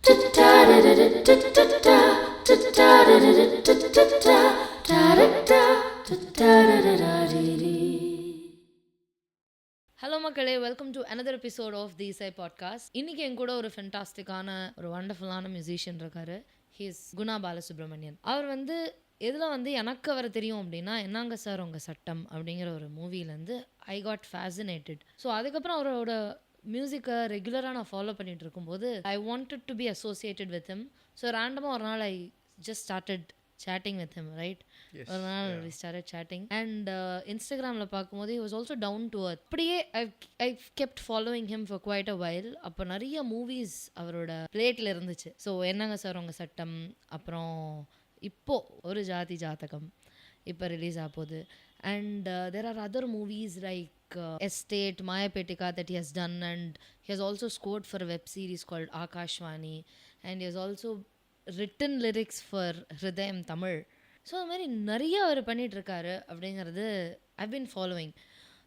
Hello மக்களே, welcome to another episode of the Isai podcast. இன்னைக்கு என் கூட ஒரு ஃபென்டாஸ்டிக்கான ஒரு வண்டர்ஃபுல்லான மியூசிஷியன் இருக்காரு. ஹீஸ் குணா பாலசுப்ரமணியன். அவர் எதில் எனக்கு அவரை தெரியும் அப்படின்னா, என்னங்க சார் உங்கள் சட்டம் அப்படிங்கிற ஒரு மூவிலேருந்து ஐ காட் ஃபேசினேட்டட். ஸோ அதுக்கப்புறம் அவரோட மியூசிக்கை ரெகுலராக நான் ஃபாலோ பண்ணிட்டு இருக்கும்போது ஐ wanted to be associated with him. So ரேண்டமாக ஒரு நாள் I just started chatting with him, right? Yes, ஒரு நாள் we started chatting and இன்ஸ்டாகிராமில் பார்க்கும்போது he was also down to earth. அப்படியே I've kept following him for quite a while. அப்போ நிறைய மூவிஸ் அவரோட பிளேட்டில் இருந்துச்சு. ஸோ என்னங்க சார் உங்கள் சட்டம், அப்புறம் இப்போ ஒரு ஜாதி ஜாதகம் இப்போ ரிலீஸ் ஆக போகுது. And there are other movies like Estate, Mayapetika that he has done, and he has also scored for a web series called Akashvani, and he has also written lyrics for Hridayam Tamil. So அது மாதிரி நிறைய அவர் பண்ணிகிட்ருக்காரு அப்படிங்கிறது ஐ பின் following.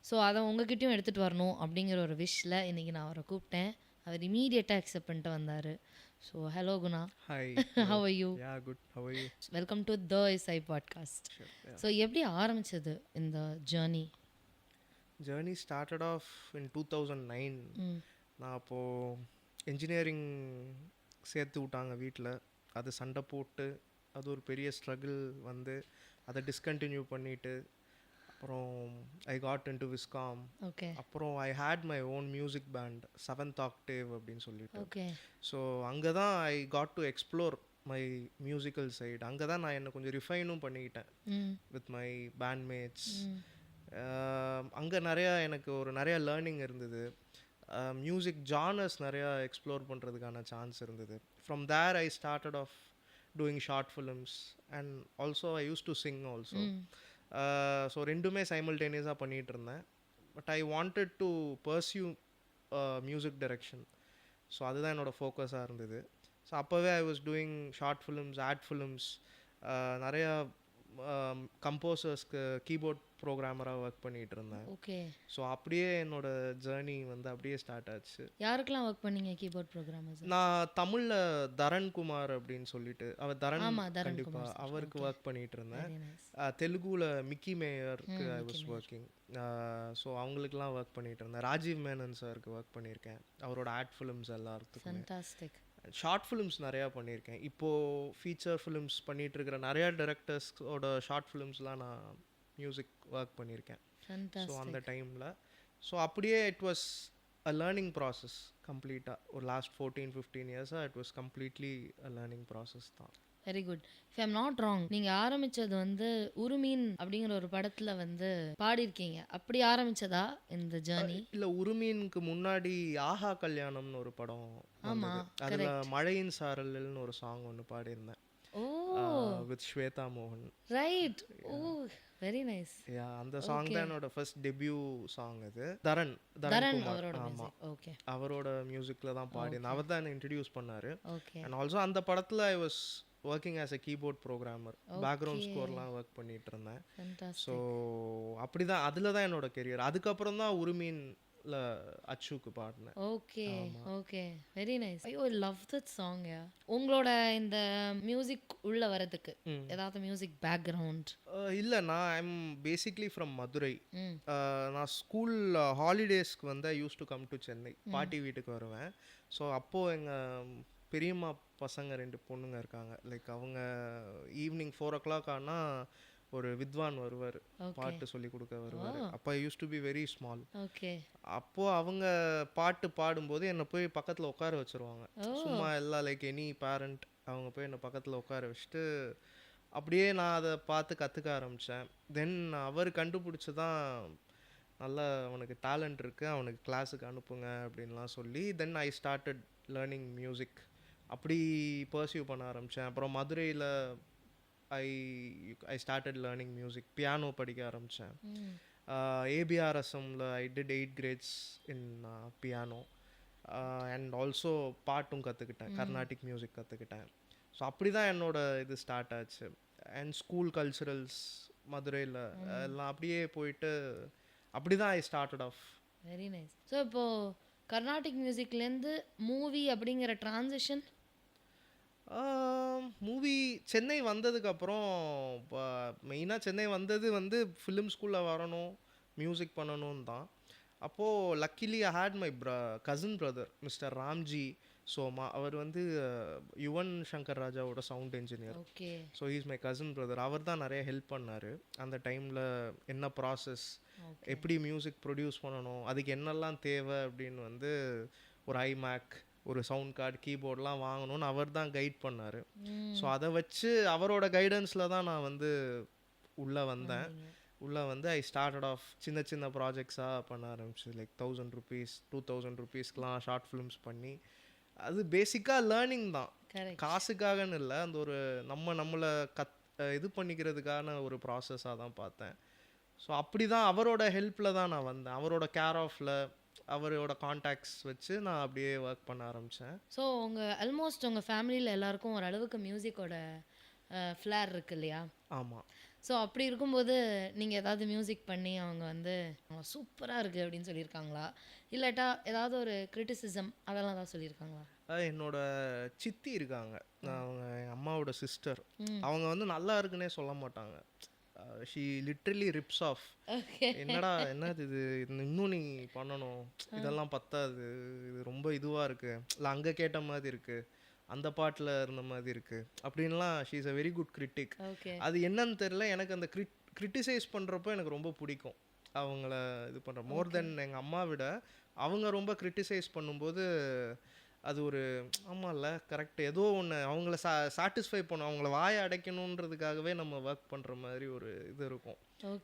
So அதை உங்ககிட்டயும் எடுத்துகிட்டு வரணும் அப்படிங்கிற ஒரு விஷில் இன்றைக்கி நான் அவரை கூப்பிட்டேன். அவர் இமீடியட்டாக அக்செப்ட் பண்ணிட்டு வந்தார். So hello Guna. Hi. How are you? Yeah, good. How are you? Welcome to the இசை பாட்காஸ்ட். Sure. Yeah. ஸோ எப்படி ஆரம்பிச்சது இந்த journey? Journey started off in 2009. நான் அப்போது இன்ஜினியரிங் சேர்த்து விட்டாங்க வீட்டில். அது சண்டை போட்டு அது ஒரு பெரிய ஸ்ட்ரகிள் அதை டிஸ்கண்டினியூ பண்ணிவிட்டு அப்புறம் I got in to Viscom. Okay அப்புறம் I had my own music band 7th Octave அப்படின்னு சொல்லிட்டு. ஓகே ஸோ அங்கே தான் I got to explore my musical side. அங்கே தான் நான் என்னை கொஞ்சம் ரிஃபைனும் பண்ணிக்கிட்டேன் வித் மை பேண்ட்மேட்ஸ். அங்கே எனக்கு நிறைய லேர்னிங் இருந்தது. மியூசிக் ஜானர்ஸ் நிறையா எக்ஸ்ப்ளோர் பண்ணுறதுக்கான சான்ஸ் இருந்தது. From there I started off doing short films and also I use to sing also. So ரெண்டுமே சைமல்டேனியஸாக பண்ணிகிட்டு இருந்தேன். But I wanted to pursue music direction. So அதுதான் என்னோடய ஃபோக்கஸாக இருந்தது. ஸோ அப்போவே I was doing short films, ad films, நிறையா கம்போசர்ஸ்க்கு கீபோர்ட் ப்ரோக்ராமராக ஒர்க் பண்ணிகிட்டு இருந்தேன். ஓகே ஸோ அப்படியே என்னோடய ஜேர்னி அப்படியே ஸ்டார்ட் ஆச்சு. யாருக்கெல்லாம் ஒர்க் பண்ணீங்க கீபோர்ட் ப்ரோக்ராமர்ஸ்? நான் தமிழில் தரண்குமார் அப்படின்னு சொல்லிட்டு அவர் ஆமா, தரண்குமார் கண்டிப்பாக sir. அவருக்கு Okay. ஒர்க் பண்ணிகிட்டு இருந்தேன். Very nice. தெலுங்குல மிக்கி மேயருக்கு I Mickey was Meyer. Working. So அவங்களுக்குலாம் ஒர்க் பண்ணிகிட்டு இருந்தேன். ராஜீவ் மேனன் சாருக்கு ஒர்க் பண்ணியிருக்கேன். அவரோட ஆட் ஃபிலிம்ஸ் எல்லாத்துக்குமே. Fantastic. ஷார்ட் ஃபிலிம்ஸ் நிறையா பண்ணியிருக்கேன். இப்போது ஃபீச்சர் ஃபிலிம்ஸ் பண்ணிகிட்டு இருக்கிற நிறையா டைரக்டர்ஸோட ஷார்ட் ஃபிலிம்ஸ்லாம் நான் மியூசிக் ஒர்க் பண்ணியிருக்கேன். So Fantastic. அந்த டைமில் ஸோ அப்படியே it was a learning process கம்ப்ளீட்டாக. ஒரு லாஸ்ட் 14-15 இயர்ஸாக it was completely a learning process தான். Very good. If I'm not wrong, நீங்கள் ஆரம்பித்தது உருமீன் அப்படிங்கிற ஒரு படத்தில் பாடியிருக்கீங்க. அப்படி ஆரம்பிச்சதா இந்த ஜேர்னி? இல்லை, உருமீனுக்கு முன்னாடி ஆஹா கல்யாணம்னு ஒரு படம் ஆமா, வந்தது. அதில் correct. மழையின் சாரல்னு ஒரு சாங் ஒன்று பாடியிருந்தேன் ஓ வித் ஸ்வேதா மோகன். ரைட். ஓ வெரி நைஸ். அந்த சாங் Okay. தான் என்னோட ஃபர்ஸ்ட் டெபியூ சாங். அது தரன் தரன் குமார். அவரோட ஆமாம், மியூசிக். ஓகே அவரோட மியூசிக்கில் தான் பாடியிருந்தேன். அவர் தான் என்னை இன்ட்ரடியூஸ் பண்ணார். ஓகே அண்ட் ஆல்சோ அந்த படத்தில் I was working as a keyboard programmer. Background Okay. ஸ்கோர்லாம் ஒர்க் பண்ணிட்டு இருந்தேன். So fantastic. அப்படி தான் அதில் தான் என்னோட கெரியர். அதுக்கப்புறம் தான் உருமீனில் அச்சுக்கு பாடினேன். ஓகே ஆமா. Okay very nice. ஐயோ லவ் தட் சாங். உங்களோட இந்த மியூசிக் உள்ள வரதுக்கு ஏதாவது மியூசிக் பேக்ரவுண்ட்? இல்லை, நான் ஐம் பேசிக்லி ஃப்ரம் மதுரை. ம் நான் ஸ்கூல் ஹாலிடேஸ்க்கு used to come to Chennai. பாட்டி வீட்டுக்கு வருவேன். ஸோ அப்போது எங்கள் பெரியம்மா பசங்க 2 பொண்ணுங்க இருக்காங்க. லைக் அவங்க ஈவினிங் 4 o'clock ஆனால் ஒரு வித்வான் வருவார், ஓகே பாட்டு சொல்லி கொடுக்க வருவார். Oh. அப்போ use to be very small. Okay அப்போது அவங்க பாட்டு பாடும்போது என்னை போய் பக்கத்தில் உட்கார வச்சுருவாங்க. ஓ சும்மா எல்லாம் லைக் எனி பேரண்ட் அவங்க போய் என்னை பக்கத்தில் உட்கார வச்சுட்டு அப்படியே நான் அதை பார்த்து கற்றுக்க ஆரம்பித்தேன். தென் அவர் கண்டுபிடிச்சி தான் நல்லா அவனுக்கு டேலண்ட் இருக்குது, அவனுக்கு கிளாஸுக்கு அனுப்புங்க அப்படின்லாம் சொல்லி then I started learning music. அப்படி பர்சியூ பண்ண ஆரம்பித்தேன். அப்புறம் மதுரையில் I started learning music. Piano படிக்க ஆரம்பித்தேன். ஏபிஆர்எஸ்எம்மில் I did 8 grades in piano. And also பாட்டும் கற்றுக்கிட்டேன், கர்நாடிக் மியூசிக் கற்றுக்கிட்டேன். ஸோ அப்படி தான் என்னோட இது ஸ்டார்ட் ஆச்சு. அண்ட் ஸ்கூல் கல்ச்சுரல்ஸ் மதுரையில் எல்லாம் அப்படியே போயிட்டு அப்படி தான் ஐ started of. Very nice. So இப்போது கர்நாடிக் மியூசிக்லேருந்து மூவி அப்படிங்கிற ட்ரான்சிஷன் மூவி சென்னை வந்ததுக்கப்புறம் இப்போ மெயினாக சென்னை வந்தது வந்து ஃபிலிம் ஸ்கூலில் வரணும், மியூசிக் பண்ணணும்னு தான். அப்போது luckily I had my cousin brother mister Ramji Soma. அவர் வந்து யுவன் சங்கர் ராஜாவோட sound engineer. Okay. So is my cousin brother. அவர் தான் நிறைய ஹெல்ப் பண்ணார் அந்த டைமில். என்ன ப்ராசஸ், எப்படி மியூசிக் ப்ரொடியூஸ் பண்ணணும், அதுக்கு என்னெல்லாம் தேவை அப்படின்னு வந்து ஒரு ஐமேக், ஒரு சவுண்ட் கார்டு, கீபோர்ட்லாம் வாங்கணும்னு அவர் தான் கைட் பண்ணார். ஸோ அதை வச்சு அவரோட கைடன்ஸில் தான் நான் வந்து உள்ளே வந்தேன். உள்ளே வந்து ஐ ஸ்டார்டட் ஆஃப் சின்ன சின்ன ப்ராஜெக்ட்ஸாக பண்ண ஆரம்பிச்சு. லைக் 1000 rupees 2000 rupeesக்கெலாம் ஷார்ட் ஃபிலிம்ஸ் பண்ணி, அது பேசிக்காக லேர்னிங் தான், காசுக்காகன்னு இல்லை. அந்த ஒரு நம்மளை இது பண்ணிக்கிறதுக்கான ஒரு ப்ராசஸாக தான் பார்த்தேன். ஸோ அப்படி தான் அவரோட ஹெல்ப்பில் தான் நான் வந்தேன். அவரோட கேர் ஆஃபில், அவரோட கான்டாக்ட்ஸ் வச்சு நான் அப்படியே ஒர்க் பண்ண ஆரம்பித்தேன். ஸோ ஆல்மோஸ்ட் உங்கள் ஃபேமிலியில் எல்லாருக்கும் ஓரளவுக்கு மியூசிக்கோட ஃப்ளேர் இருக்கு இல்லையா? ஆமாம். ஸோ அப்படி இருக்கும்போது நீங்கள் ஏதாவது மியூசிக் பண்ணி அவங்க வந்து சூப்பராக இருக்குது அப்படின்னு சொல்லியிருக்காங்களா? இல்லாட்டா ஏதாவது ஒரு கிரிட்டிசிசம் அதெல்லாம் தான் சொல்லியிருக்காங்களா? என்னோட சித்தி இருக்காங்க, அவங்க எங்கள் அம்மாவோட சிஸ்டர். அவங்க வந்து நல்லா இருக்குன்னே சொல்ல மாட்டாங்க. She literally rips off. என்னடா என்னது இது, இன்னும் நீ பண்ணணும், இதெல்லாம் பத்தாது, இது ரொம்ப இதுவாக இருக்குது, இல்லை அங்கே கேட்ட மாதிரி இருக்குது, அந்த பாட்டில் இருந்த மாதிரி இருக்குது அப்படின்லாம். She is a very good critic. அது என்னன்னு தெரியல, எனக்கு அந்த கிரிட்டிசைஸ் பண்ணுறப்போ எனக்கு ரொம்ப பிடிக்கும். அவங்கள இது பண்ணுற மோர் தென் எங்கள் அம்மா விட அவங்க ரொம்ப கிரிட்டிசைஸ் பண்ணும்போது அது ஒரு ஆமாம்ல கரெக்ட், ஏதோ ஒன்று அவங்கள சாட்டிஸ்ஃபை பண்ணும், அவங்கள வாயை அடைக்கணுன்றதுக்காகவே நம்ம ஒர்க் பண்ணுற மாதிரி ஒரு இது இருக்கும்.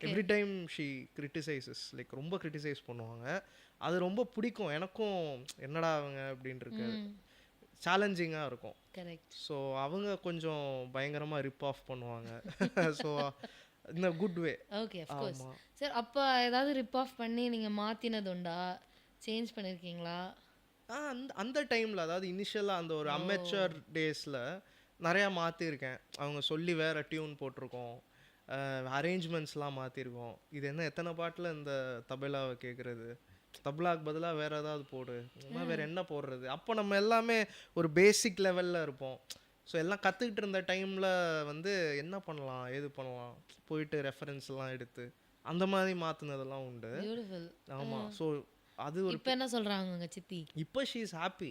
Every time she criticises, like ரொம்ப கிரிட்டிசைஸ் பண்ணுவாங்க. அது ரொம்ப பிடிக்கும் எனக்கும். என்னடா அவங்க அப்படின்னு இருக்கு, சேலஞ்சிங்காக இருக்கும். ஸோ அவங்க கொஞ்சம் பயங்கரமாக ரிப் ஆஃப் பண்ணுவாங்க. ஸோ இந்த good way. Okay, of course. Sir அப்போ ஏதாவது ரிப் ஆஃப் பண்ணி நீங்கள் மாற்றினது உண்டா, சேஞ்ச் பண்ணியிருக்கீங்களா? அந்த டைமில், அதாவது இனிஷியலாக அந்த ஒரு அமெச்சர் டேஸில் நிறையா மாற்றிருக்கேன். அவங்க சொல்லி வேறு டியூன் போட்டிருக்கோம், அரேஞ்ச்மெண்ட்ஸ்லாம் மாற்றிருக்கோம். இது என்ன எத்தனை பாட்டில் இந்த தபேலாவை கேட்குறது, தபலாக்கு பதிலாக வேறு ஏதாவது போடு, வேறு என்ன போடுறது. அப்போ நம்ம எல்லாமே ஒரு பேசிக் லெவலில் இருப்போம். ஸோ எல்லாம் கற்றுக்கிட்டு இருந்த டைமில் வந்து என்ன பண்ணலாம் ஏது பண்ணலாம் போயிட்டு ரெஃபரன்ஸ்லாம் எடுத்து அந்த மாதிரி மாற்றினதெல்லாம் உண்டு. ஆமாம். ஸோ அது ஒரு இப்போ என்ன சொல்கிறாங்க உங்கள் சித்தி? இப்போ ஷீ இஸ் ஹாப்பி,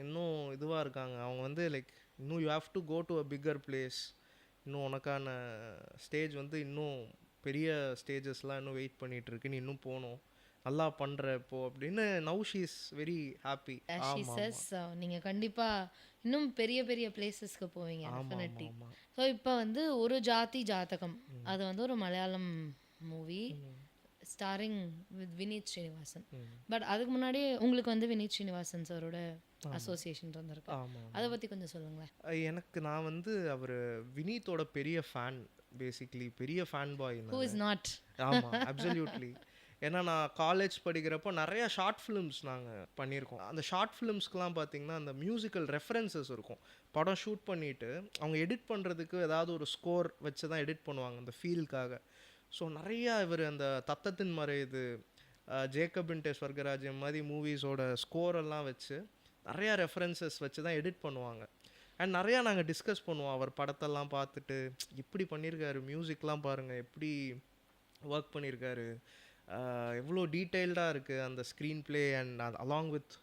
இன்னும் இதுவாக இருக்காங்க. அவங்க வந்து லைக் இன்னும் you have to go to a bigger place, இன்னும் உனக்கான ஸ்டேஜ் வந்து இன்னும் பெரிய ஸ்டேஜஸ்லாம் இன்னும் வெயிட் பண்ணிகிட்டு இருக்கு, நீ இன்னும் போகணும், நல்லா பண்ணுற இப்போ அப்படின்னு. Now she is very happy. நீங்கள் கண்டிப்பாக இன்னும் பெரிய பெரிய பிளேசஸ்க்கு போவீங்க டெஃபினெட்லி. ஸோ இப்போ வந்து ஒரு ஜாதி ஜாதகம், அது வந்து ஒரு Malayalam movie starring with Vineeth Srinivasan. But அதுக்கு முன்னாடி உங்களுக்கு வந்து வினீத் ஸ்ரீனிவாசன் சாரோட அசோசியேஷன் இருந்திருக்கு, அதை பற்றி கொஞ்சம் சொல்லுங்களேன். எனக்கு நான் வந்து அவர் வினீத்தோட பெரிய ஃபேன், பேசிக்லி பெரிய fan boy. Who is not? ஆமாம், அப்சல்யூட்லி. ஏன்னா நான் காலேஜ் படிக்கிறப்போ நிறையா ஷார்ட் ஃபிலிம்ஸ் நாங்கள் பண்ணியிருக்கோம். அந்த ஷார்ட் ஃபிலிம்ஸ்க்கெலாம் பார்த்திங்கன்னா அந்த மியூசிக்கல் ரெஃபரன்சஸ் இருக்கும். படம் ஷூட் பண்ணிவிட்டு அவங்க எடிட் பண்ணுறதுக்கு ஏதாவது ஒரு ஸ்கோர் வச்சு தான் எடிட் பண்ணுவாங்க அந்த ஃபீலுக்காக. ஸோ நிறையா இவர் அந்த தத்தத்தின் மறையுது, ஜேக்கப் இன்டே ஸ்வர்கராஜ்யம் மாதிரி மூவிஸோட ஸ்கோரெல்லாம் வச்சு நிறையா ரெஃபரன்சஸ் வச்சு தான் எடிட் பண்ணுவாங்க. அண்ட் நிறையா நாங்கள் டிஸ்கஸ் பண்ணுவோம். அவர் படத்தெல்லாம் பார்த்துட்டு இப்படி பண்ணியிருக்காரு, மியூசிக்லாம் பாருங்கள் எப்படி ஒர்க் பண்ணியிருக்காரு, எவ்வளோ டீட்டெயில்டாக இருக்குது அந்த screen play and along with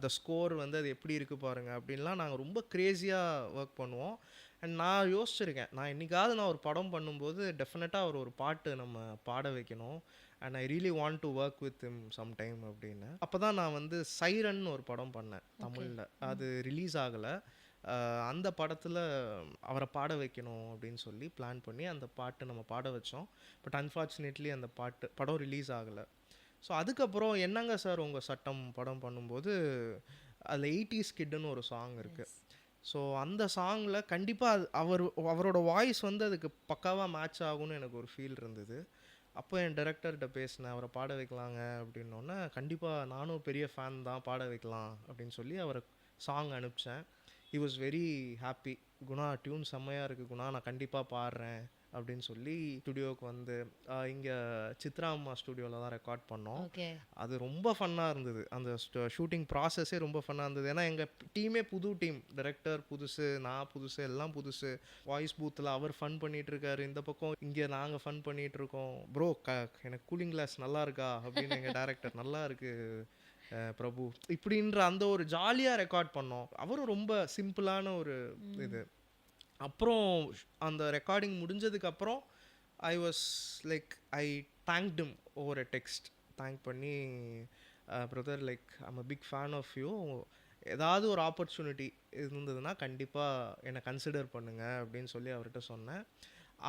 the score வந்து அது எப்படி இருக்குது பாருங்கள் அப்படின்லாம் நாங்கள் ரொம்ப க்ரேஸியாக ஒர்க் பண்ணுவோம். அண்ட் நான் யோசிச்சிருக்கேன், நான் என்றைக்காவது நான் ஒரு படம் பண்ணும்போது டெஃபினட்டாக ஒரு பாட்டு நம்ம பாட வைக்கணும், and I really want to work with him some time அப்படின்னு. அப்போ தான் நான் வந்து சைரன் ஒரு படம் பண்ணேன் தமிழில், அது ரிலீஸ் ஆகலை. அந்த படத்தில் அவரை பாட வைக்கணும் அப்படின்னு சொல்லி பிளான் பண்ணி அந்த பாட்டு நம்ம பாட வச்சோம். பட் அன்ஃபார்ச்சுனேட்லி அந்த படம் ரிலீஸ் ஆகலை. ஸோ அதுக்கப்புறம் என்னங்க சார் உங்கள் சட்டம் படம் பண்ணும்போது அதில் 80s கிட்னு ஒரு சாங் இருக்குது. ஸோ அந்த சாங்கில் கண்டிப்பாக அவரோட வாய்ஸ் வந்து அதுக்கு பக்காவாக மேட்ச் ஆகும்னு எனக்கு ஒரு ஃபீல் இருந்தது. அப்போ என் டைரக்டர்கிட்ட பேசினேன், அவரை பாட வைக்கலாங்க அப்படின்னோடனே கண்டிப்பாக நானும் பெரிய ஃபேன் தான், பாட வைக்கலாம் அப்படின்னு சொல்லி அவரை சாங் அனுப்பிச்சேன். He was very happy. Guna tune செம்மையாக இருக்குது குணா, நான் கண்டிப்பாக பாடுறேன் அப்படின்னு சொல்லி ஸ்டுடியோவுக்கு வந்து இங்கே சித்ரா அம்மா ஸ்டுடியோவில் தான் ரெக்கார்ட் பண்ணோம். ஓகே. அது ரொம்ப ஃபன்னாக இருந்தது. அந்த ஷூட்டிங் ப்ராசஸே ரொம்ப ஃபன்னாக இருந்தது. ஏன்னா எங்கள் டீமே புது டீம், டைரக்டர் புதுசு, நான் புதுசு, எல்லாம் புதுசு. வாய்ஸ் பூத்தில் அவர் ஃபன் பண்ணிட்டு இருக்காரு, இந்த பக்கம் இங்கே நாங்கள் ஃபன் பண்ணிட்டு இருக்கோம். ப்ரோ எனக்கு கூலிங் கிளாஸ் நல்லா இருக்கா அப்படின்னு எங்கள் டைரக்டர் நல்லா இருக்கு பிரபு இப்படின்ற அந்த ஒரு ஜாலியாக ரெக்கார்ட் பண்ணோம். அவரும் ரொம்ப சிம்பிளான ஒரு இது. அப்புறம் அந்த ரெக்கார்டிங் முடிஞ்சதுக்கப்புறம் I was like I thanked him over a text. Thank பண்ணி brother like I'm a big fan of you, ஏதாவது ஒரு ஆப்பர்ச்சுனிட்டி இருந்ததுன்னா கண்டிப்பாக என்னை கன்சிடர் பண்ணுங்க அப்படின்னு சொல்லி அவர்கிட்ட சொன்னேன்.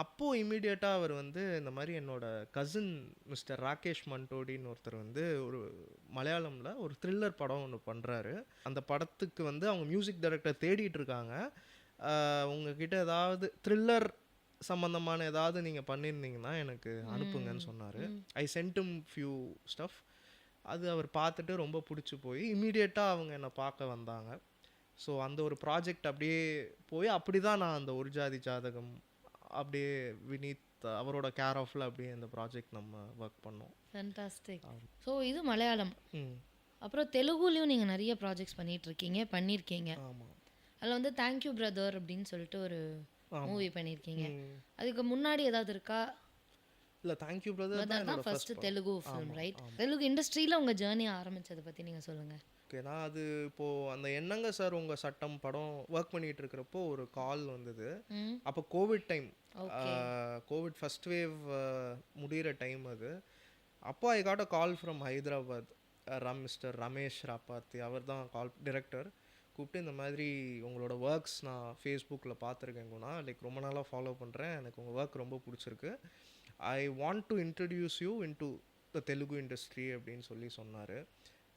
அப்போது இம்மீடியட்டாக அவர் வந்து இந்த மாதிரி என்னோட கசின் மிஸ்டர் ராகேஷ் மன்டோடின்னு ஒருத்தர் வந்து ஒரு மலையாளமில் ஒரு த்ரில்லர் படம் ஒன்று பண்ணுறாரு. அந்த படத்துக்கு வந்து அவங்க மியூசிக் டைரக்டர் தேடிட்டு இருக்காங்க. உங்ககிட்ட ஏதாவது த்ரில்லர் சம்மந்தமான ஏதாவது நீங்கள் பண்ணியிருந்தீங்கன்னா எனக்கு அனுப்புங்கன்னு சொன்னார். I sent him few stuff. அது அவர் பார்த்துட்டு ரொம்ப பிடிச்சி போய் இம்மீடியட்டாக அவங்க என்னை பார்க்க வந்தாங்க. ஸோ அந்த ஒரு ப்ராஜெக்ட் அப்படியே போய் அப்படி தான் நான் அந்த ஒரு ஜாதி ஜாதகம் அப்படியே வினீத் அவரோட கேர் ஆஃபில் அப்படியே இந்த ப்ராஜெக்ட் நம்ம ஒர்க் பண்ணோம். ஃபேண்டாஸ்டிக். ஸோ இது மலையாளம். அப்புறம் தெலுங்குலேயும் நீங்கள் நிறைய ப்ராஜெக்ட்ஸ் பண்ணியிருக்கீங்க. ஆமாம். அதில் வந்து தேங்க்யூ பிரதர் அப்படின்னு சொல்லிட்டு ஒரு மூவி பண்ணியிருக்கீங்க. அதுக்கு முன்னாடி ஏதாவது இருக்கா? இல்லை, தேங்க்யூ பிரதர் தான் first Telugu film, right? Telugu இண்டஸ்ட்ரியில் உங்கள் ஜேர்னி ஆரம்பித்ததை பற்றி நீங்கள் சொல்லுங்கள். ஓகே, நான் அது இப்போது அந்த என்னங்க சார் உங்கள் சட்டம் படம் ஒர்க் பண்ணிகிட்டு இருக்கிறப்போ ஒரு கால் வந்தது. அப்போ covid time, covid first wave முடிகிற டைம் அது. அப்போ I got a call from Hyderabad. Mister Ramesh Rapparthi அவர் தான் கால் டிரெக்டர். கூப்பிட்டு இந்த மாதிரி உங்களோட ஒர்க்ஸ் நான் ஃபேஸ்புக்கில் பார்த்துருக்கேங்கண்ணா, லைக் ரொம்ப நாளாக ஃபாலோ பண்ணுறேன், எனக்கு உங்கள் ஒர்க் ரொம்ப பிடிச்சிருக்கு, ஐ want to introduce you into the Telugu industry அப்படின்னு சொல்லி சொன்னார்.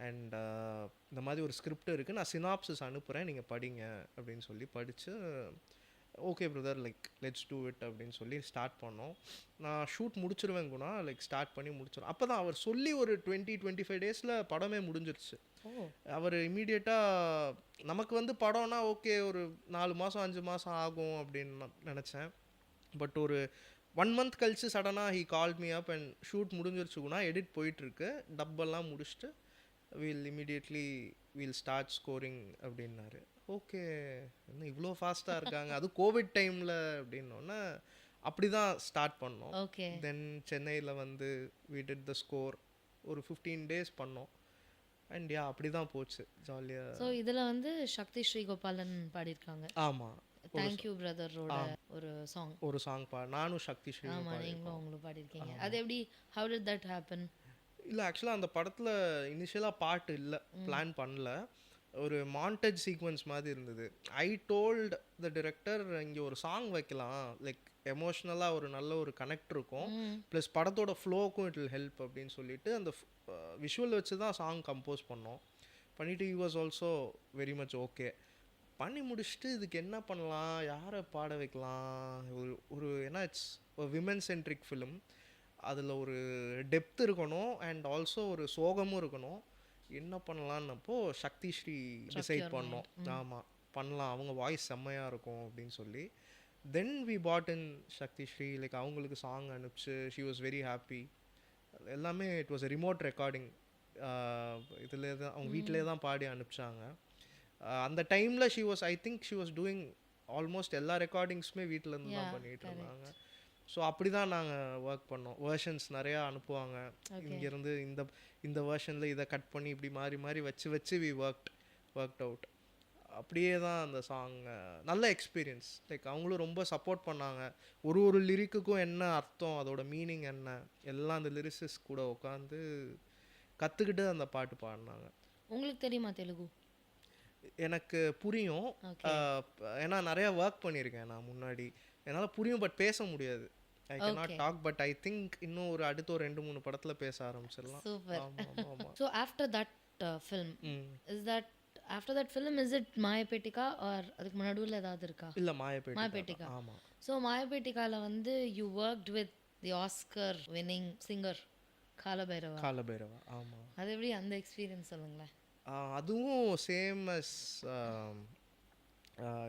அண்ட் இந்த மாதிரி ஒரு ஸ்கிரிப்ட் இருக்குது, நான் சினாப்சிஸ் அனுப்புகிறேன், நீங்கள் படிங்க அப்படின்னு சொல்லி படித்து okay brother like let's do it அப்படின்னு சொல்லி ஸ்டார்ட் பண்ணோம். நான் ஷூட் முடிச்சிருவேங்கண்ணா, லைக் ஸ்டார்ட் பண்ணி முடிச்சிடும். அப்போ தான் அவர் சொல்லி ஒரு 20-25 டேஸில் படமே முடிஞ்சிருச்சு. அவர் இம்மீடியட்டாக நமக்கு வந்து படம்னா ஓகே ஒரு 4 மாதம் 5 மாதம் ஆகும் அப்படின்னு நினச்சேன். பட் ஒரு 1 மந்த் கழிச்சு சடனாக he call me up and shoot முடிஞ்சிருச்சுக்குன்னா, எடிட் போயிட்டுருக்கு, டப்பெல்லாம் முடிச்சுட்டு வில் ஸ்டார்ட் ஸ்கோரிங் அப்படின்னாரு. ஓகே, இன்னும் இவ்வளோ ஃபாஸ்ட்டாக இருக்காங்க, அது கோவிட் டைமில் அப்படின்னோடனே அப்படி தான் ஸ்டார்ட் பண்ணோம். தென் சென்னையில் வந்து வி டிட் த ஸ்கோர் ஒரு 15 days பண்ணோம். அண்ட் அப்படி தான் போச்சு ஜாலியாக. ஸோ இதில் வந்து சக்தி ஸ்ரீ கோபாலன் பாடியிருக்காங்க. ஆமாம், தேங்க்யூ பிரதரோட ஒரு சாங் நானும் சக்தி ஸ்ரீ நீங்களும் அவங்களும் பாடியிருக்கீங்க. அது எப்படி, ஹவ் டிட் தட் ஹேப்பன்? இல்லை, ஆக்சுவலாக அந்த படத்தில் இனிஷியலாக பாட்டு இல்லை, பிளான் பண்ணல, ஒரு மாண்டேஜ் சீக்வன்ஸ் மாதிரி இருந்தது. ஐ டோல்ட் த டிரெக்டர் இங்கே ஒரு சாங் வைக்கலாம், லைக் எமோஷ்னலாக ஒரு நல்ல ஒரு கனெக்ட் இருக்கும், ப்ளஸ் படத்தோட ஃப்ளோக்கும் இட் வில் ஹெல்ப் அப்படின்னு சொல்லிட்டு அந்த விஷுவல் வச்சு தான் சாங் கம்போஸ் பண்ணோம். பண்ணிவிட்டு he was also very much okay. பண்ணி முடிச்சுட்டு இதுக்கு என்ன பண்ணலாம், யாரை பாட வைக்கலாம், ஒரு ஏன்னா இட்ஸ் விமன் சென்ட்ரிக் ஃபிலிம், அதில் ஒரு டெப்த் இருக்கணும் அண்ட் ஆல்சோ ஒரு சோகமும் இருக்கணும், என்ன பண்ணலான்னப்போ சக்தி ஸ்ரீ டிசைட் பண்ணோம். ஆமாம், பண்ணலாம், அவங்க வாய்ஸ் செம்மையாக இருக்கும் அப்படின்னு சொல்லி. Then we put in Sakthi Sri, like அவங்களுக்கு சாங் அனுப்பிச்சு ஷி வாஸ் வெரி ஹாப்பி. எல்லாமே இட் வாஸ் ரிமோட் ரெக்கார்டிங், இதில் தான் அவங்க வீட்டிலே தான் பாடி அனுப்பிச்சாங்க. அந்த டைமில் I think she was doing almost எல்லா ரெக்கார்டிங்ஸுமே வீட்டிலேருந்து தான் பண்ணிகிட்டு இருந்தாங்க. ஸோ அப்படி தான் நாங்கள் ஒர்க் பண்ணோம். வேர்ஷன்ஸ் நிறையா அனுப்புவாங்க இங்கேருந்து, இந்த வேர்ஷனில் இதை கட் பண்ணி இப்படி மாறி மாறி வச்சு வி ஒர்க்ட் அவுட். அப்படியே தான் அந்த சாங் நல்ல எக்ஸ்பீரியன்ஸ். லைக் அவங்களும் ரொம்ப சப்போர்ட் பண்ணாங்க. ஒரு லிரிக்குக்கும் என்ன அர்த்தம், அதோட மீனிங் என்ன, எல்லாம் அந்த லிரிசிஸ் கூட உட்காந்து கற்றுக்கிட்டு அந்த பாட்டு பாடினாங்க. உங்களுக்கு தெரியுமா தெலுங்கு? எனக்கு புரியும், ஏன்னா நிறையா ஒர்க் பண்ணியிருக்கேன் நான் முன்னாடி, என்னால் புரியும், பட் பேச முடியாது. ஐ cannot talk, but I think இன்னும் ஒரு அடுத்த ஒரு 2-3 படத்துல பேச ஆரம்பிச்சிடலாம். So after that film, after that film is it மாயப்பேட்டிகா or அதுக்கு நடுவுல ஏதாவது இருக்கா? இல்ல, மாயப்பேட்டிகா. ஆமா. So மாயப்பேட்டிகால வந்து you worked with the Oscar winning singer Kaala Bhairava. ஆமா. அது எப்படி அந்த எக்ஸ்பீரியன்ஸ் சொல்லுங்களேன். அதுவும் சேம் அஸ்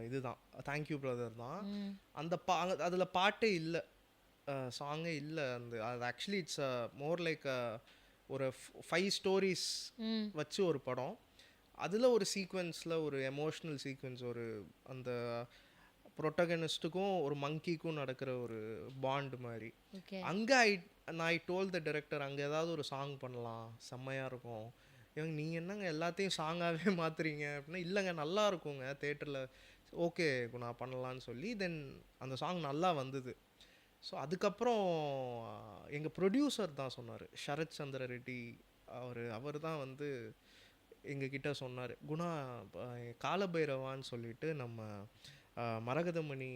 இதுதான், தேங்க்யூ பிரதர் தான். அந்த அதில் பாட்டே இல்லை, சாங்கே இல்லை. அது ஆக்சுவலி இட்ஸ் மோர் லைக் ஒரு 5 ஸ்டோரிஸ் வச்சு ஒரு படம். அதில் ஒரு சீக்வென்ஸில் ஒரு எமோஷ்னல் சீக்வென்ஸ், ஒரு அந்த ப்ரொட்டகனிஸ்ட்டுக்கும் ஒரு மங்கிக்கும் நடக்கிற ஒரு பாண்ட் மாதிரி. அங்கே ஐ டோல் த டைரக்டர் அங்கே ஏதாவது ஒரு சாங் பண்ணலாம், செம்மையாக இருக்கும். இவங்க நீங்கள் என்னங்க எல்லாத்தையும் சாங்காகவே மாற்றுறீங்க அப்படின்னா, இல்லைங்க நல்லா இருக்குங்க தேட்டரில், ஓகே நான் பண்ணலான்னு சொல்லி தென் அந்த சாங் நல்லா வந்தது. ஸோ அதுக்கப்புறம் எங்கள் ப்ரொடியூசர் தான் சொன்னார், சரத் சந்திர ரெட்டி. அவர் தான் வந்து எங்ககிட்ட சொன்னார், குணா காலபைரவான்னு சொல்லிட்டு நம்ம மரகதமணி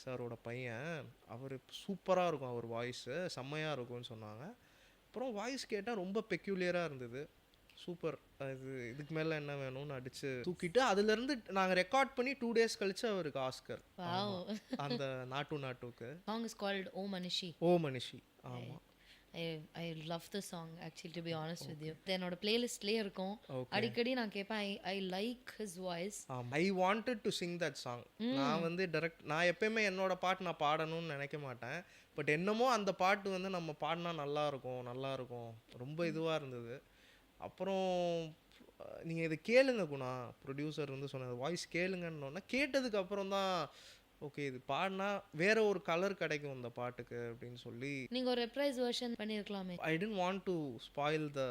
சாரோட பையன், அவர் சூப்பராக இருக்கும், அவர் வாய்ஸு செம்மையாக இருக்கும்னு சொன்னாங்க. அப்புறம் வாய்ஸ் கேட்டால் ரொம்ப பெக்யூலியராக இருந்தது. சூப்பர், இதுக்கு மேலே என்ன வேணும்னு அடித்து தூக்கிட்டு அதுலேருந்து நாங்கள் ரெக்கார்ட் பண்ணி 2 days கழிச்சு அவருக்கு ஆஸ்கர். அந்த நாட்டுக்கு சாங் இஸ் கால்ட் ஓ மனிஷி. ஓ மனிஷி, ஆமாம். I love the song actually, to be honest with you. என்னோட பிளேலிஸ்ட்லேயே இருக்கும், அடிக்கடி நான் கேட்பேன். I like his voice. I wanted to sing that song. நான் வந்து நான் எப்பயுமே என்னோட பாட்டு நான் பாடணும்னு நினைக்க மாட்டேன். பட் என்னமோ அந்த பாட்டு வந்து நம்ம பாடினா நல்லா இருக்கும், ரொம்ப இதுவாக இருந்தது. அப்புறம் நீங்கள் இதை கேளுங்க குணா, ப்ரொடியூசர் வந்து சொன்னது வாய்ஸ் கேளுங்கன்னு கேட்டதுக்கு அப்புறம் தான் ஓகே இது பாடினா வேற ஒரு கலர் கிடைக்கும் இந்த பாட்டுக்கு அப்படின்னு சொல்லி. நீங்கள் ஒரு ரெப்ரைஸ் வெர்ஷன் பண்ணியிருக்கலாமே. I didn't want to spoil the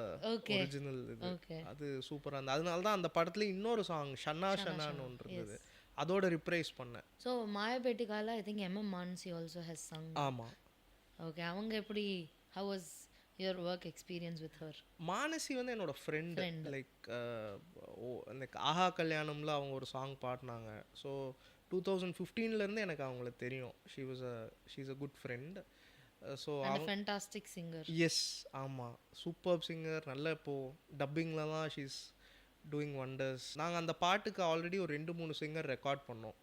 original. இது அது சூப்பராக இருந்தது. அதனால தான் அந்த படத்தில் இன்னொரு சாங் ஷன்னான்னு ஒன்று இருந்தது, அதோட ரிப்ரைஸ் பண்ணேன். ஸோ மாயப்பேட்டிக்கால I think MM Mansi also has sung. ஆமாம். ஓகே, அவங்க எப்படி, how was your work experience with her? Manasi வந்து என்னோட ஃப்ரெண்ட். லைக் ஆஹா கல்யாணம்ல அவங்க ஒரு சாங் பாடினாங்க. ஸோ 2015லேருந்து எனக்கு அவங்கள தெரியும். She is a good friend. So fantastic singer. Yes, ஆமாம், சூப்பர் சிங்கர். நல்ல இப்போது டப்பிங்கில் தான் ஷீ இஸ் டூயிங் வண்டர்ஸ். நாங்கள் அந்த பாட்டுக்கு ஆல்ரெடி ஒரு 2-3 சிங்கர் ரெக்கார்ட் பண்ணோம்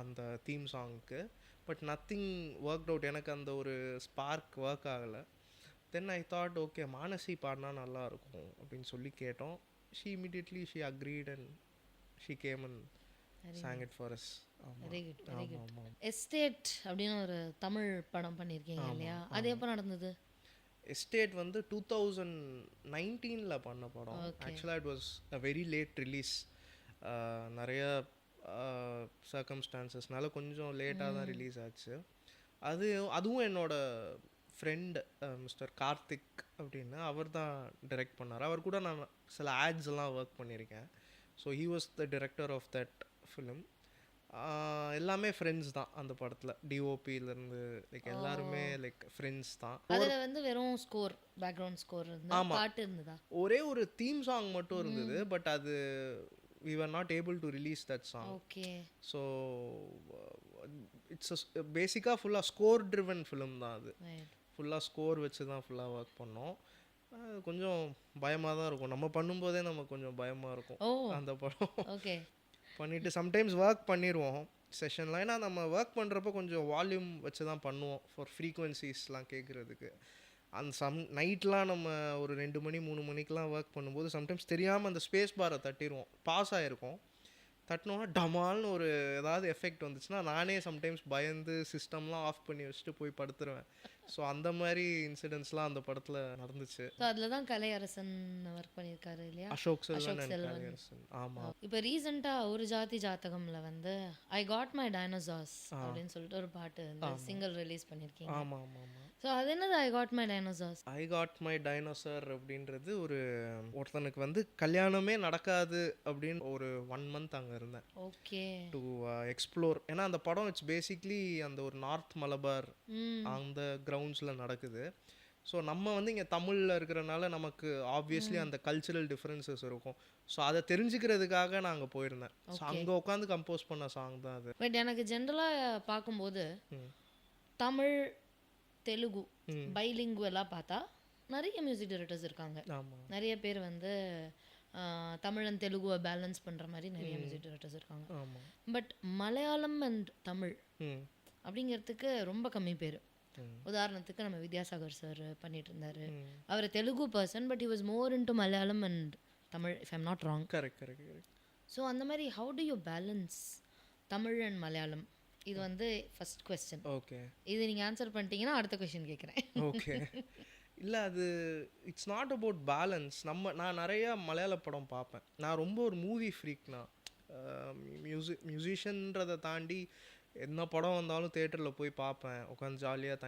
அந்த தீம் சாங்க்கு. பட் நத்திங் ஒர்க் அவுட், எனக்கு அந்த ஒரு ஸ்பார்க் ஒர்க் ஆகலை. Then I thought okay Manasi பாடினா நல்லாயிருக்கும் அப்படின்னு சொல்லி கேட்டோம். She immediately she agreed and she came and sang it for us. Very good, very good. Estate அப்படின்னு ஒரு தமிழ் படம் பண்ணியிருக்கீங்க இல்லையா, அது எப்போ நடந்தது? எஸ்டேட் வந்து 2019ல் பண்ண படம். ஆக்சுவலாக it was a very late release. நிறைய சர்க்கம்ஸ்டான்சஸ்னால கொஞ்சம் லேட்டாக தான் ரிலீஸ் ஆச்சு. அதுவும் என்னோட ஃப்ரெண்ட் மிஸ்டர் கார்த்திக் அப்படின்னு அவர் தான் டைரக்ட் பண்ணார். அவர் கூட நான் சில ஆட்ஸ் எல்லாம் ஒர்க் பண்ணியிருக்கேன். So he was the director of that film. எல்லாமே ஃப்ரெண்ட்ஸ் தான் அந்த படத்தில், டிஓபியிலேருந்து லைக் எல்லாருமே லைக் ஃப்ரெண்ட்ஸ் தான். அதில் வந்து வெறும் ஸ்கோர், பேக்ரவுண்ட் ஸ்கோர் இருந்தது, பாட்டு இருந்ததா? ஒரே ஒரு தீம் சாங் மட்டும் இருந்தது. பட் அது we were not able to release that song. Okay. So it's a basically full score driven film தான் அது. ஃபுல்லாக ஸ்கோர் வச்சு தான் ஃபுல்லாக ஒர்க் பண்ணோம். கொஞ்சம் பயமாக தான் இருக்கும், நம்ம பண்ணும்போதே நமக்கு கொஞ்சம் பயமாக இருக்கும் அந்த படம். ஓகே, பண்ணிவிட்டு சம்டைம்ஸ் ஒர்க் பண்ணிடுவோம் செஷனில். ஏன்னா நம்ம ஒர்க் பண்ணுறப்போ கொஞ்சம் வால்யூம் வச்சு தான் பண்ணுவோம் ஃபார் ஃப்ரீக்வன்சிஸ்லாம் கேட்குறதுக்கு. அந்த நைட்லாம் நம்ம ஒரு 2 மணி 3 மணிக்கெலாம் ஒர்க் பண்ணும்போது சம்டைம்ஸ் தெரியாமல் அந்த ஸ்பேஸ் பாரை தட்டிடுவோம். பாஸ் ஆகிருக்கும், தட்டினோன்னா டமால்னு ஒரு ஏதாவது எஃபெக்ட் வந்துச்சுன்னா நானே சம்டைம்ஸ் பயந்து சிஸ்டம்லாம் ஆஃப் பண்ணி வச்சுட்டு போய் படுத்துருவேன். ஸோ அந்த மாதிரி இன்சிடென்ட்ஸ்லாம் அந்த படத்தில் நடந்துச்சு. ஸோ அதில் தான் கலையரசன் ஒர்க் பண்ணியிருக்காரு இல்லையா, அசோக் செல்வன். கலையரசன், ஆமாம். இப்போ ரீசெண்டாக ஒரு ஜாதி ஜாத்தகம்ல வந்து ஐ காட் மை டைனோசார்ஸ் அப்படின்னு சொல்லிட்டு ஒரு பாட்டு வந்து சிங்கிள் ரிலீஸ் பண்ணியிருக்கீங்க. ஆமாம் ஆமாம் ஆமாம். ஸோ அது என்னது ஐ got my dinosaurs? I got my dinosaur அப்படின்றது ஒருத்தனுக்கு வந்து கல்யாணமே நடக்காது அப்படின்னு ஒரு 1 month அங்கே இருந்தேன். Okay, to explore. ஏன்னா அந்த படம் இட்ஸ் பேசிக்லி அந்த ஒரு நார்த் மலபார் அந்த கிரவுண்ட்ஸில் நடக்குது. ஸோ நம்ம வந்து இங்கே தமிழில் இருக்கிறனால நமக்கு ஆப்வியஸ்லி அந்த கல்ச்சுரல் டிஃப்ரென்சஸ் இருக்கும். ஸோ அதை தெரிஞ்சுக்கிறதுக்காக நான் அங்கே போயிருந்தேன். ஸோ அங்கே உட்காந்து கம்போஸ் பண்ண சாங் தான் அது. பட் எனக்கு ஜென்ரலாக பார்க்கும்போது தமிழ் தெலுங்கு பைலிங்குவலாக பார்த்தா நிறைய மியூசிக் டைரக்டர்ஸ் இருக்காங்க. நிறைய பேர் வந்து தமிழ் அண்ட் தெலுங்குவை பேலன்ஸ் பண்ணுற மாதிரி நிறைய மியூசிக் டைரக்டர்ஸ் இருக்காங்க. பட் மலையாளம் அண்ட் தமிழ் அப்படிங்கிறதுக்கு ரொம்ப கம்மி பேர். உதாரணத்துக்கு நம்ம வித்யாசாகர் சார் பண்ணிட்டு இருந்தாரு, அவர் Telugu person, but he was more into Malayalam and Tamil, if I'm not wrong. Correct correct correct. So அந்த மாதிரி how do you balance Tamil and Malayalam? இது வந்து ஃபர்ஸ்ட் கொஸ்டின். ஓகே இது நீங்கள் ஆன்சர் பண்ணிட்டீங்கன்னா அடுத்த கொஸ்டின் கேட்குறேன். ஓகே. இல்லை அது இட்ஸ் நாட் அபவுட் பேலன்ஸ். நான் நிறையா மலையாள படம் பார்ப்பேன். நான் ரொம்ப ஒரு மூவி ஃப்ரீக்னா. மியூசிஷியன்றதை தாண்டி என்ன படம் வந்தாலும் தேட்டரில் போய் பார்ப்பேன். உட்காந்து ஜாலியாக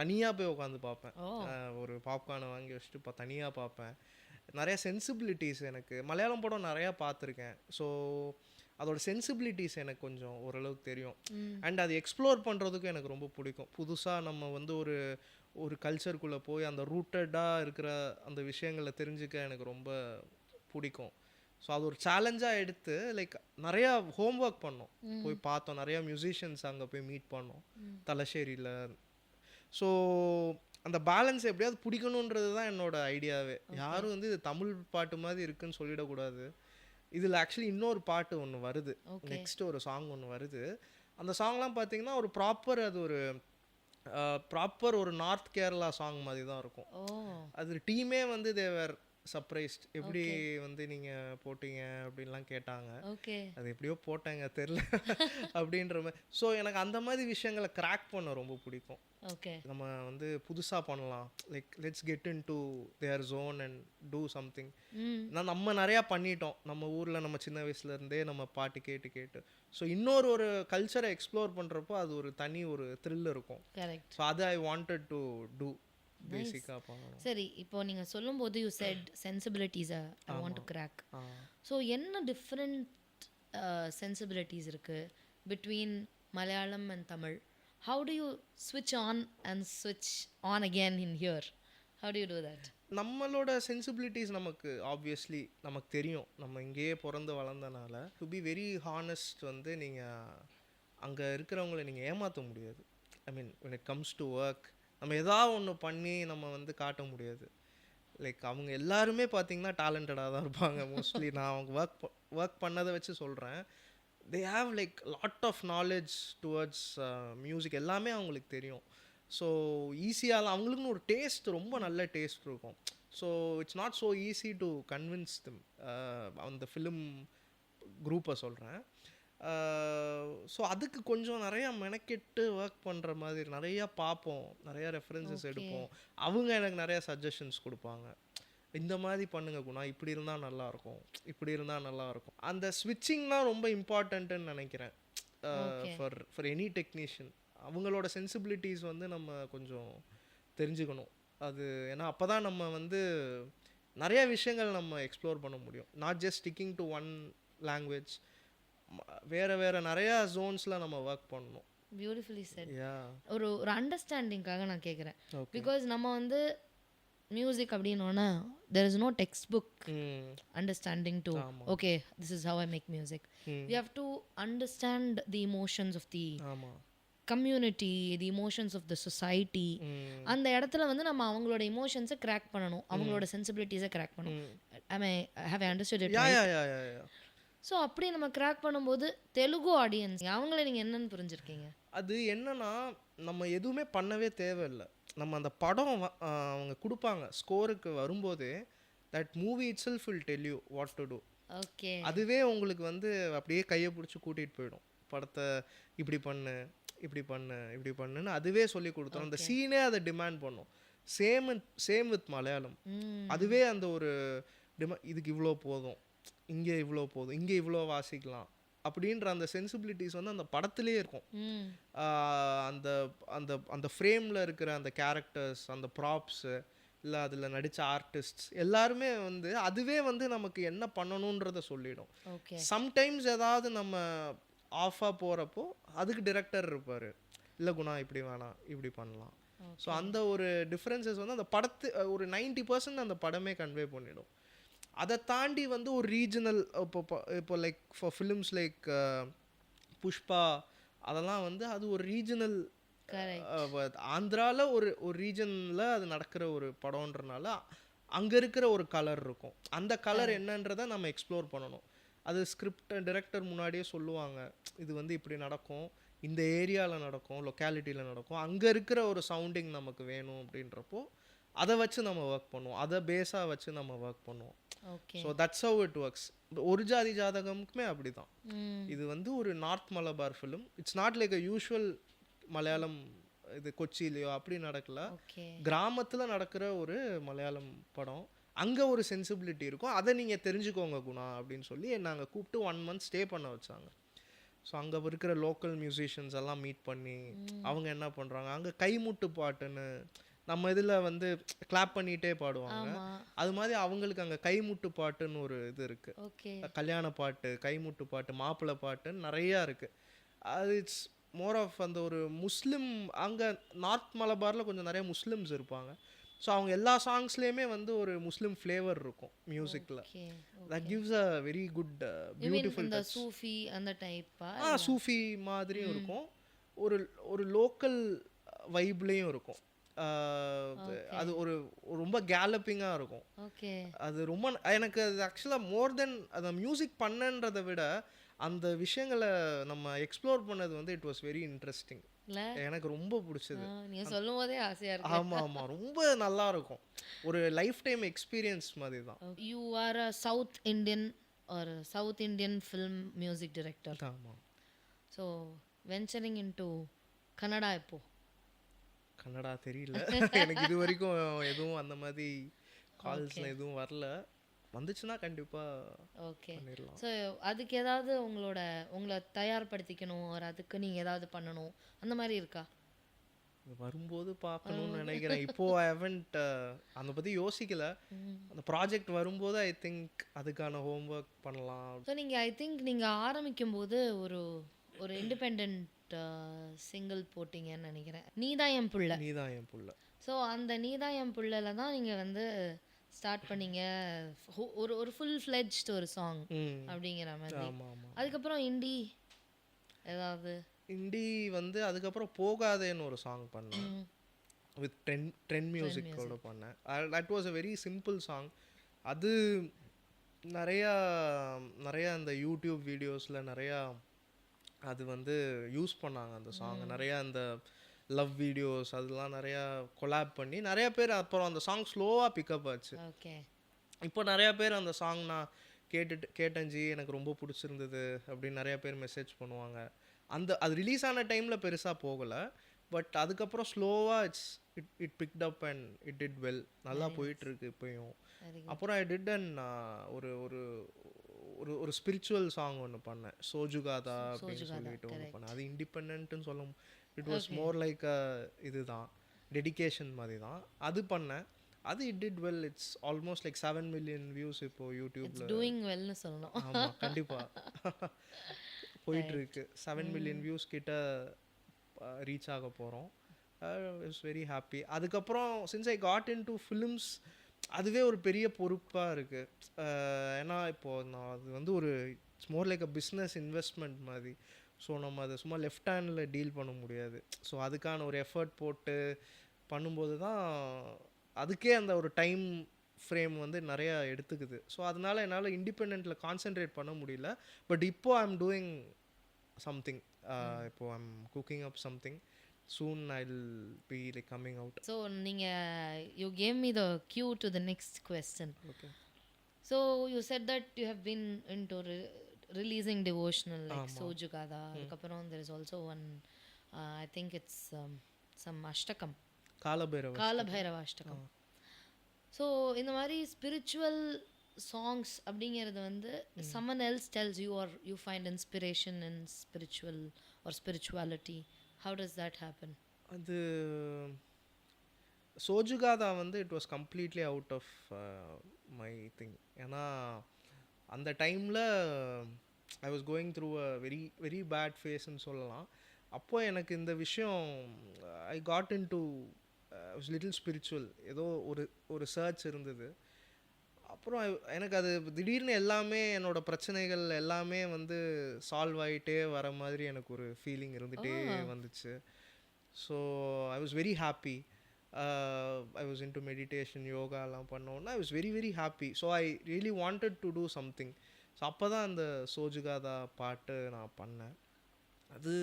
தனியாக போய் உட்காந்து பார்ப்பேன். ஒரு பாப்கார்னை வாங்கி வச்சுட்டு இப்போ தனியாக பார்ப்பேன். நிறைய சென்சிபிலிட்டிஸ் எனக்கு மலையாளம் படம் நிறையா பார்த்துருக்கேன். ஸோ அதோட சென்சிபிலிட்டிஸ் எனக்கு கொஞ்சம் ஓரளவுக்கு தெரியும். அண்ட் அது எக்ஸ்ப்ளோர் பண்ணுறதுக்கும் எனக்கு ரொம்ப பிடிக்கும். புதுசாக நம்ம வந்து ஒரு கல்ச்சருக்குள்ளே போய் அந்த ரூட்டடாக இருக்கிற அந்த விஷயங்களை தெரிஞ்சுக்க எனக்கு ரொம்ப பிடிக்கும். ஸோ அது ஒரு சேலஞ்சாக எடுத்து லைக் நிறையா ஹோம் ஒர்க் பண்ணோம். போய் பார்த்தோம், நிறையா மியூசிஷியன்ஸ் அங்கே போய் மீட் பண்ணோம் தலശ്ശേരിயில். ஸோ அந்த பேலன்ஸ் எப்படியாவது பிடிக்கணுன்றது தான் என்னோட ஐடியாவே. யாரும் வந்து இது தமிழ் பாட்டு மாதிரி இருக்குன்னு சொல்லிடக்கூடாது. இதில் ஆக்சுவலி இன்னொரு பாட்டு ஒன்று வருது, நெக்ஸ்ட் ஒரு சாங் ஒன்று வருது. அந்த சாங்லாம் பார்த்தீங்கன்னா ஒரு ப்ராப்பர் ஒரு நார்த் கேரளா சாங் மாதிரி தான் இருக்கும். அது டீமே வந்து தேவர் சர்ப்ரைஸ்ட். எப்படி வந்து நீங்கள் போட்டீங்க அப்படின்லாம் கேட்டாங்க. அது எப்படியோ போட்டாங்க தெரில அப்படின்ற மாதிரி. ஸோ எனக்கு அந்த மாதிரி விஷயங்களை கிராக் பண்ண ரொம்ப பிடிக்கும். நம்ம வந்து புதுசாக பண்ணலாம், like let's get into their zone and do something. நம்ம நிறையா பண்ணிட்டோம் நம்ம ஊரில், நம்ம சின்ன வயசுலேருந்தே நம்ம பாட்டு கேட்டு. ஸோ இன்னொரு கல்ச்சரை எக்ஸ்ப்ளோர் பண்ணுறப்போ அது ஒரு தனி ஒரு த்ரில் இருக்கும். ஸோ அது ஐ வாண்டட் டு டூ பேசிக்காக பண்ணணும். சரி, இப்போ நீங்கள் சொல்லும்போது யூ செட் சென்சிபிலிட்டிஸை I want to crack. So என்ன டிஃப்ரெண்ட் சென்சிபிலிட்டிஸ் இருக்குது between Malayalam and Tamil? How do you switch on and switch on again in here? How do you do that? நம்மளோட சென்சிபிலிட்டிஸ் நமக்கு ஆப்வியஸ்லி நமக்கு தெரியும். நம்ம இங்கேயே பிறந்து வளர்ந்தனால டு பி வெரி ஹானஸ்ட் வந்து நீங்கள் அங்கே இருக்கிறவங்கள நீங்கள் ஏமாற்ற முடியாது. ஐ மீன் when it comes to work நம்ம எதாவது ஒன்று பண்ணி நம்ம வந்து காட்ட முடியாது. லைக் அவங்க எல்லாருமே பார்த்தீங்கன்னா டேலண்டடாக தான் இருப்பாங்க மோஸ்ட்லி. நான் அவங்க ஒர்க் பண்ணதை வச்சு சொல்கிறேன். they have like lot of knowledge towards music. எல்லாமே அவங்களுக்கு தெரியும். ஸோ ஈஸியாக அவங்களுக்குன்னு ஒரு டேஸ்ட், ரொம்ப நல்ல டேஸ்ட் இருக்கும். So it's not so easy to convince them. அந்த ஃபிலிம் குரூப்பை சொல்கிறேன். ஸோ அதுக்கு கொஞ்சம் நிறையா மெனக்கெட்டு ஒர்க் பண்ணுற மாதிரி நிறையா பார்ப்போம், நிறையா ரெஃபரன்சஸ் எடுப்போம். அவங்க எனக்கு நிறையா சஜஷன்ஸ் கொடுப்பாங்க. இந்த மாதிரி பண்ணுங்க குணா, இப்படி இருந்தால் நல்லாயிருக்கும், இப்படி இருந்தால் நல்லாயிருக்கும். அந்த ஸ்விட்சிங்லாம் ரொம்ப இம்பார்ட்டண்ட்டுன்னு நினைக்கிறேன் ஃபார் எனி டெக்னீஷியன். அவங்களோட சென்சிபிலிட்டிஸ் வந்து நம்ம கொஞ்சம் தெரிஞ்சுக்கணும். அது ஏன்னா அப்போ தான் நம்ம வந்து நிறைய விஷயங்கள் நம்ம எக்ஸ்ப்ளோர் பண்ண முடியும். Not just sticking to one language. வேறு நிறையா ஜோன்ஸில் நம்ம ஒர்க் பண்ணணும். Beautifully set. ஒரு அண்டர்ஸ்டாண்டிங்காக நான் கேட்குறேன். பிகாஸ் நம்ம வந்து music அப்படின்னோன்னா there is no textbook understanding to okay this is how I make music. We have to understand the emotions of the community, the emotions of the society. அந்த இடத்துல வந்து நம்ம அவங்களோட இமோஷன்ஸை கிராக் பண்ணணும், அவங்களோட சென்சிபிலிட்டிஸை கிராக் பண்ணணும். have I understood it right? So அப்படி நம்ம கிராக் பண்ணும்போது தெலுங்கு ஆடியன்ஸ் அவங்கள நீங்கள் என்னன்னு புரிஞ்சிருக்கீங்க? அது என்னன்னா நம்ம எதுவுமே பண்ணவே தேவையில்லை. நம்ம அந்த படம் அவங்க கொடுப்பாங்க ஸ்கோருக்கு வரும்போது that movie itself will tell you what to do. Okay, அதுவே உங்களுக்கு வந்து அப்படியே கையை பிடிச்சி கூட்டிகிட்டு போயிடும். படத்தை இப்படி பண்ணு, இப்படி பண்ணு, இப்படி பண்ணுன்னு அதுவே சொல்லி கொடுத்தோம். அந்த சீனே அதை டிமாண்ட் பண்ணும். Same with Malayalam. அதுவே அந்த ஒரு இதுக்கு இவ்வளோ போதும், இங்கே இவ்வளோ போதும், இங்கே இவ்வளோ வாசிக்கலாம் அப்படின்ற அந்த சென்சிபிலிட்டிஸ் வந்து அந்த படத்துலேயே இருக்கும். அந்த அந்த அந்த ஃப்ரேமில் இருக்கிற அந்த கேரக்டர்ஸ், அந்த ப்ராப்ஸு, இல்லை அதில் நடித்த ஆர்டிஸ்ட்ஸ் எல்லாருமே வந்து அதுவே வந்து நமக்கு என்ன பண்ணணுன்றத சொல்லிடும். சம்டைம்ஸ் ஏதாவது நம்ம ஆஃபாக போகிறப்போ அதுக்கு டிரெக்டர் இருப்பார், இல்லை குணா இப்படி வேணாம், இப்படி பண்ணலாம். ஸோ அந்த ஒரு டிஃப்ரென்சஸ் வந்து அந்த படத்து ஒரு 90% அந்த படமே கன்வே பண்ணிடும். அதை தாண்டி வந்து ஒரு ரீஜனல் இப்போ like for films like Pushpa அதெல்லாம் வந்து அது ஒரு ரீஜனல், ஆந்திராவில் ஒரு ரீஜனில் அது நடக்கிற ஒரு படம்ன்றனால அங்கே இருக்கிற ஒரு கலர் இருக்கும். அந்த கலர் என்னன்றதை நம்ம எக்ஸ்ப்ளோர் பண்ணணும். அது ஸ்கிரிப்ட் டைரக்டர் முன்னாடியே சொல்லுவாங்க, இது வந்து இப்படி நடக்கும், இந்த ஏரியாவில் நடக்கும், லொக்காலிட்டியில் நடக்கும், அங்கே இருக்கிற ஒரு சவுண்டிங் நமக்கு வேணும் அப்படின்றப்போ அதை வச்சு நம்ம ஒர்க் பண்ணுவோம், அதை பேஸாக வச்சு நம்ம ஒர்க் பண்ணுவோம். Okay. So that's how it works. ஒரு ஜாதி ஜாதகமுக்குமே அப்படி தான். இது வந்து ஒரு north Malabar film. It's not like a usual Malayalam இது கொச்சியிலையோ அப்படி நடக்கல. ஓகே. கிராமத்தில் நடக்கிற ஒரு மலையாளம் படம். அங்கே ஒரு சென்சிபிலிட்டி இருக்கும், அதை நீங்கள் தெரிஞ்சுக்கோங்க குணா அப்படின்னு சொல்லி நாங்கள் கூப்பிட்டு 1 month ஸ்டே பண்ண வச்சாங்க. ஸோ அங்கே இருக்கிற லோக்கல் மியூசிஷியன்ஸ் எல்லாம் மீட் பண்ணி அவங்க என்ன பண்ணுறாங்க, அங்கே கைமுட்டு பாட்டுன்னு நம்ம இதில் வந்து கிளாப் பண்ணிகிட்டே பாடுவாங்க, ஆமா. அது மாதிரி அவங்களுக்கு அங்கே கைமுட்டு பாட்டுன்னு ஒரு இது இருக்குது. ஓகே. கல்யாண பாட்டு, கைமுட்டு பாட்டு, மாப்பிள்ளை பாட்டுன்னு நிறையா இருக்குது. அது இட்ஸ் மோர் ஆஃப் அந்த ஒரு முஸ்லீம், அங்கே நார்த் மலபாரில் கொஞ்சம் நிறைய முஸ்லிம்ஸ் இருப்பாங்க. ஸோ அவங்க எல்லா சாங்ஸ்லேயுமே வந்து ஒரு முஸ்லீம் ஃப்ளேவர் இருக்கும் மியூசிக்கில். Okay. That gives a very good you mean beautiful இந்த டச். சூஃபி அந்த டைப்பா? சூஃபி மாதிரியும் இருக்கும், ஒரு ஒரு லோக்கல் வைப்லேயும் இருக்கும். அது ஒரு ரொம்ப கேலப்பிங்காக இருக்கும். ஓகே. அது ரொம்ப எனக்கு அது ஆக்சுவலாக மோர் தென் அதை மியூசிக் பண்ணன்றதை விட அந்த விஷயங்களை நம்ம எக்ஸ்ப்ளோர் பண்ணது வந்து இட் வாஸ் வெரி இன்ட்ரெஸ்டிங். இல்ல எனக்கு ரொம்ப பிடிச்சது. நீங்க சொல்லும் போதே ஆசையா இருக்கு. ஆமாம் ஆமாம், ரொம்ப நல்லா இருக்கும். ஒரு லைஃப் டைம் எக்ஸ்பீரியன்ஸ் மாதிரி தான். You are a south Indian R south Indian film music director. ஆமாம். ஸோ வென்ச்சரிங் இன்டு கன்னடா எப்போ? கன்னடா தெரியல எனக்கு இது வரைக்கும் எதுவும் அந்த மாதிரி கால்ஸில் எதுவும் வரல. வந்துச்சுன்னா கண்டிப்பாக ஓகே. பண்ணிடலாம். ஸோ அதுக்கு ஏதாவது உங்களை தயார்படுத்திக்கணும், ஒரு அதுக்கு நீங்கள் ஏதாவது பண்ணணும் அந்த மாதிரி இருக்கா? இது வரும்போது பார்க்கணும்னு நினைக்கிறேன். இப்போ ஐ ஹவன்ட் அதை பற்றி யோசிக்கல. அந்த ப்ராஜெக்ட் வரும்போது ஐ திங்க் அதுக்கான ஹோம்ஒர்க் பண்ணலாம். ஸோ நீங்கள் ஐ திங்க் நீங்கள் ஆரம்பிக்கும் போது ஒரு ஒரு இண்டிபெண்ட் சிங்கிள் போட்டிங்கன்னு நினைக்கிறேன், நீதான் என் புள்ள. நீதான் என் புள்ள. ஸோ அந்த நீதான் என் புள்ளல தான் நீங்கள் வந்து ஸ்டார்ட் பண்ணீங்க ஒரு ஒரு ஃபுல் ஃப்ளெட்ஜ்ட் ஒரு சாங் அப்படிங்கிற மாதிரி. ஆமாம் ஆமாம். அதுக்கப்புறம் இண்டி ஏதாவது? இண்டி வந்து அதுக்கப்புறம் போகாதேன்னு ஒரு சாங் பண்ணேன், வித் ட்ரெண்ட் மியூசிக்கோட பண்ணேன். That was a very simple song. அது நிறையா நிறையா அந்த யூடியூப் வீடியோஸில் நிறையா அது வந்து யூஸ் பண்ணாங்க அந்த சாங். நிறையா அந்த லவ் வீடியோஸ் அதெல்லாம் நிறையா கொலாப் பண்ணி நிறையா பேர், அப்புறம் அந்த சாங் ஸ்லோவாக பிக்கப் ஆச்சு. ஓகே. இப்போ நிறையா பேர் அந்த சாங் நான் கேட்டேன்ஜி எனக்கு ரொம்ப பிடிச்சிருந்தது அப்படின்னு நிறையா பேர் மெசேஜ் பண்ணுவாங்க. அது ரிலீஸ் ஆன டைமில் பெருசாக போகலை, பட் அதுக்கப்புறம் ஸ்லோவாக it picked up and it did well. நல்லா போயிட்டுருக்கு இப்போயும். அப்புறம் ஐ டிட் அண்ட் ஒரு ஒரு ஒரு ஒரு ஸ்பிரிச்சுவல் சாங் ஒன்று பண்ணேன், சோஜுகாதா அப்படின்னு சொல்லிட்டு ஒன்று பண்ணேன். அது இண்டிபெண்ட்னு சொல்ல, இட் வாஸ் மோர் லைக் இதுதான் டெடிகேஷன் மாதிரி தான் அது பண்ணேன். அது it did well. It's almost like 7 million views இப்போ யூடியூப்ல. டூயிங் வெல்னு சொல்லணும். ஆமாம் கண்டிப்பாக போயிட்டுருக்கு. 7 million வியூஸ் கிட்ட ரீச் ஆக போகிறோம். It's very happy. அதுக்கப்புறம் since I got in to films, அதுவே ஒரு பெரிய பொறுப்பாக இருக்குது. ஏன்னா இப்போது நான் அது வந்து ஒரு it's more like a business investment மாதிரி. ஸோ நம்ம அதை சும்மா லெஃப்ட் ஹேண்டில் டீல் பண்ண முடியாது. ஸோ அதுக்கான ஒரு எஃபர்ட் போட்டு பண்ணும்போது தான் அதுக்கே அந்த ஒரு டைம் ஃப்ரேம் வந்து நிறையா எடுத்துக்குது. ஸோ அதனால் என்னால் இண்டிபெண்ட்டில் கான்சென்ட்ரேட் பண்ண முடியல. பட் இப்போது ஐ எம் டூயிங் சம்திங். இப்போது I am cooking up something. Soon I'll be like coming out. So you gave me the cue to the next question. Okay. So you said that you have been into releasing devotional like Sojugada. Adukapram there is also one I think it's some ashtakam, Kalabhairava ashtakam. So இந்த மாதிரி spiritual songs அப்படிங்கிறது வந்து someone else tells you or you find inspiration in spiritual or spirituality. How does that happen? அது சோஜுகாதா வந்து it was completely out of my thing. ஏன்னா அந்த டைமில் I was going through a very very bad ஃபேஸ்ன்னு சொல்லலாம். அப்போது எனக்கு இந்த விஷயம் I got in to little spiritual, ஏதோ ஒரு சர்ச் இருந்தது. அப்புறம் எனக்கு அது திடீர்னு எல்லாமே என்னோடய பிரச்சனைகள் எல்லாமே வந்து சால்வ் ஆகிட்டே வர மாதிரி எனக்கு ஒரு ஃபீலிங் இருந்துகிட்டே வந்துச்சு. So I was very happy. I was into meditation, யோகாலாம் பண்ணோன்னா I was very very happy. So I really wanted to do something. So அப்போ தான் அந்த சோஜுகாதா பாட்டு நான் பண்ணேன். அது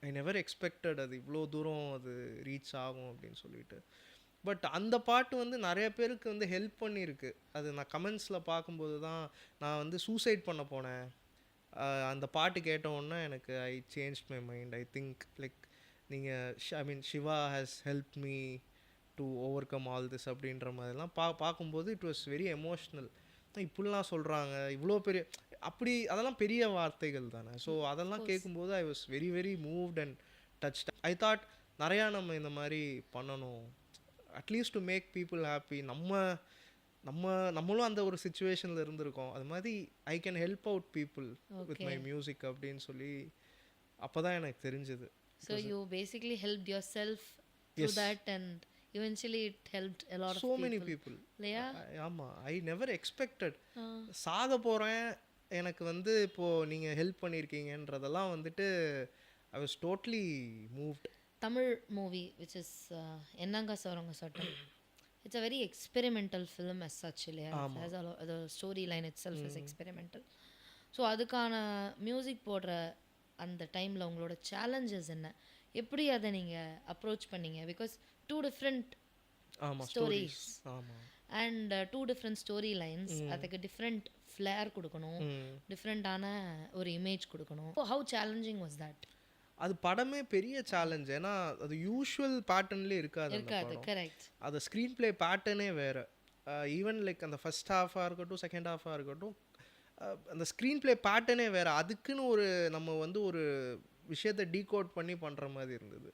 ஐ நெவர் எக்ஸ்பெக்டட் அது இவ்வளோ தூரம் அது ரீச் ஆகும் அப்படின்னு சொல்லிட்டு. பட் அந்த பாட்டு வந்து நிறைய பேருக்கு வந்து ஹெல்ப் பண்ணியிருக்கு. அது நான் கமெண்ட்ஸில் பார்க்கும்போது தான் நான் வந்து சூசைட் பண்ண போனேன். அந்த பாட்டு கேட்ட உடனே எனக்கு I change my mind. I think like நீங்கள் I mean Siva has help me to overcome all this அப்படின்ற மாதிரிலாம் பார்க்கும்போது இட் வாஸ் வெரி எமோஷ்னல். இப்படிலாம் சொல்கிறாங்க, இவ்வளோ பெரிய அப்படி அதெல்லாம் பெரிய வார்த்தைகள் தானே. ஸோ அதெல்லாம் கேட்கும்போது I was very very moved and touched. I thought நிறையா நம்ம இந்த மாதிரி பண்ணணும், at least to make people happy. நம்மளும் அந்த ஒரு சுச்சுவேஷனில் இருந்திருக்கோம். அது மாதிரி I can help out people with my music அப்படின்னு சொல்லி அப்போ தான் எனக்கு தெரிஞ்சது. So you basically helped yourself through that, and eventually it helped a lot of so people. many people. இல்லையா? ஆமாம், ஐ நெவர் எக்ஸ்பெக்டட். சாக போகிறேன், எனக்கு வந்து இப்போது நீங்கள் ஹெல்ப் பண்ணியிருக்கீங்கன்றதெல்லாம் வந்துட்டு I was totally moved. Tamil movie which is என்னங்க சவரங்க சட்டம். It's a very experimental film as such, இல்லையா? It has the storyline itself is experimental. So அதுக்கான மியூசிக் போடுற அந்த டைமில் உங்களோட சேலஞ்சஸ் என்ன, எப்படி அதை நீங்கள் அப்ரோச் பண்ணீங்க? Because 2 different stories and 2 different story lines, அதுக்கு டிஃப்ரெண்ட் ஃப்ளேர் கொடுக்கணும், டிஃப்ரெண்ட்டான ஒரு இமேஜ் கொடுக்கணும். How challenging was that? அது படமே பெரிய சேலஞ்ச். ஏன்னா அது யூஷுவல் பேட்டர்ன்லேயே இருக்காது. கரெக்ட். அது ஸ்க்ரீன் பிளே பேட்டர்னே வேறு. ஈவன் லைக் அந்த ஃபர்ஸ்ட் ஹாஃபாக இருக்கட்டும், செகண்ட் ஹாஃபாக இருக்கட்டும், அந்த ஸ்க்ரீன் பிளே பேட்டர்னே வேறு. அதுக்குன்னு நம்ம வந்து ஒரு விஷயத்தை டீகோட் பண்ணி பண்ணுற மாதிரி இருந்தது.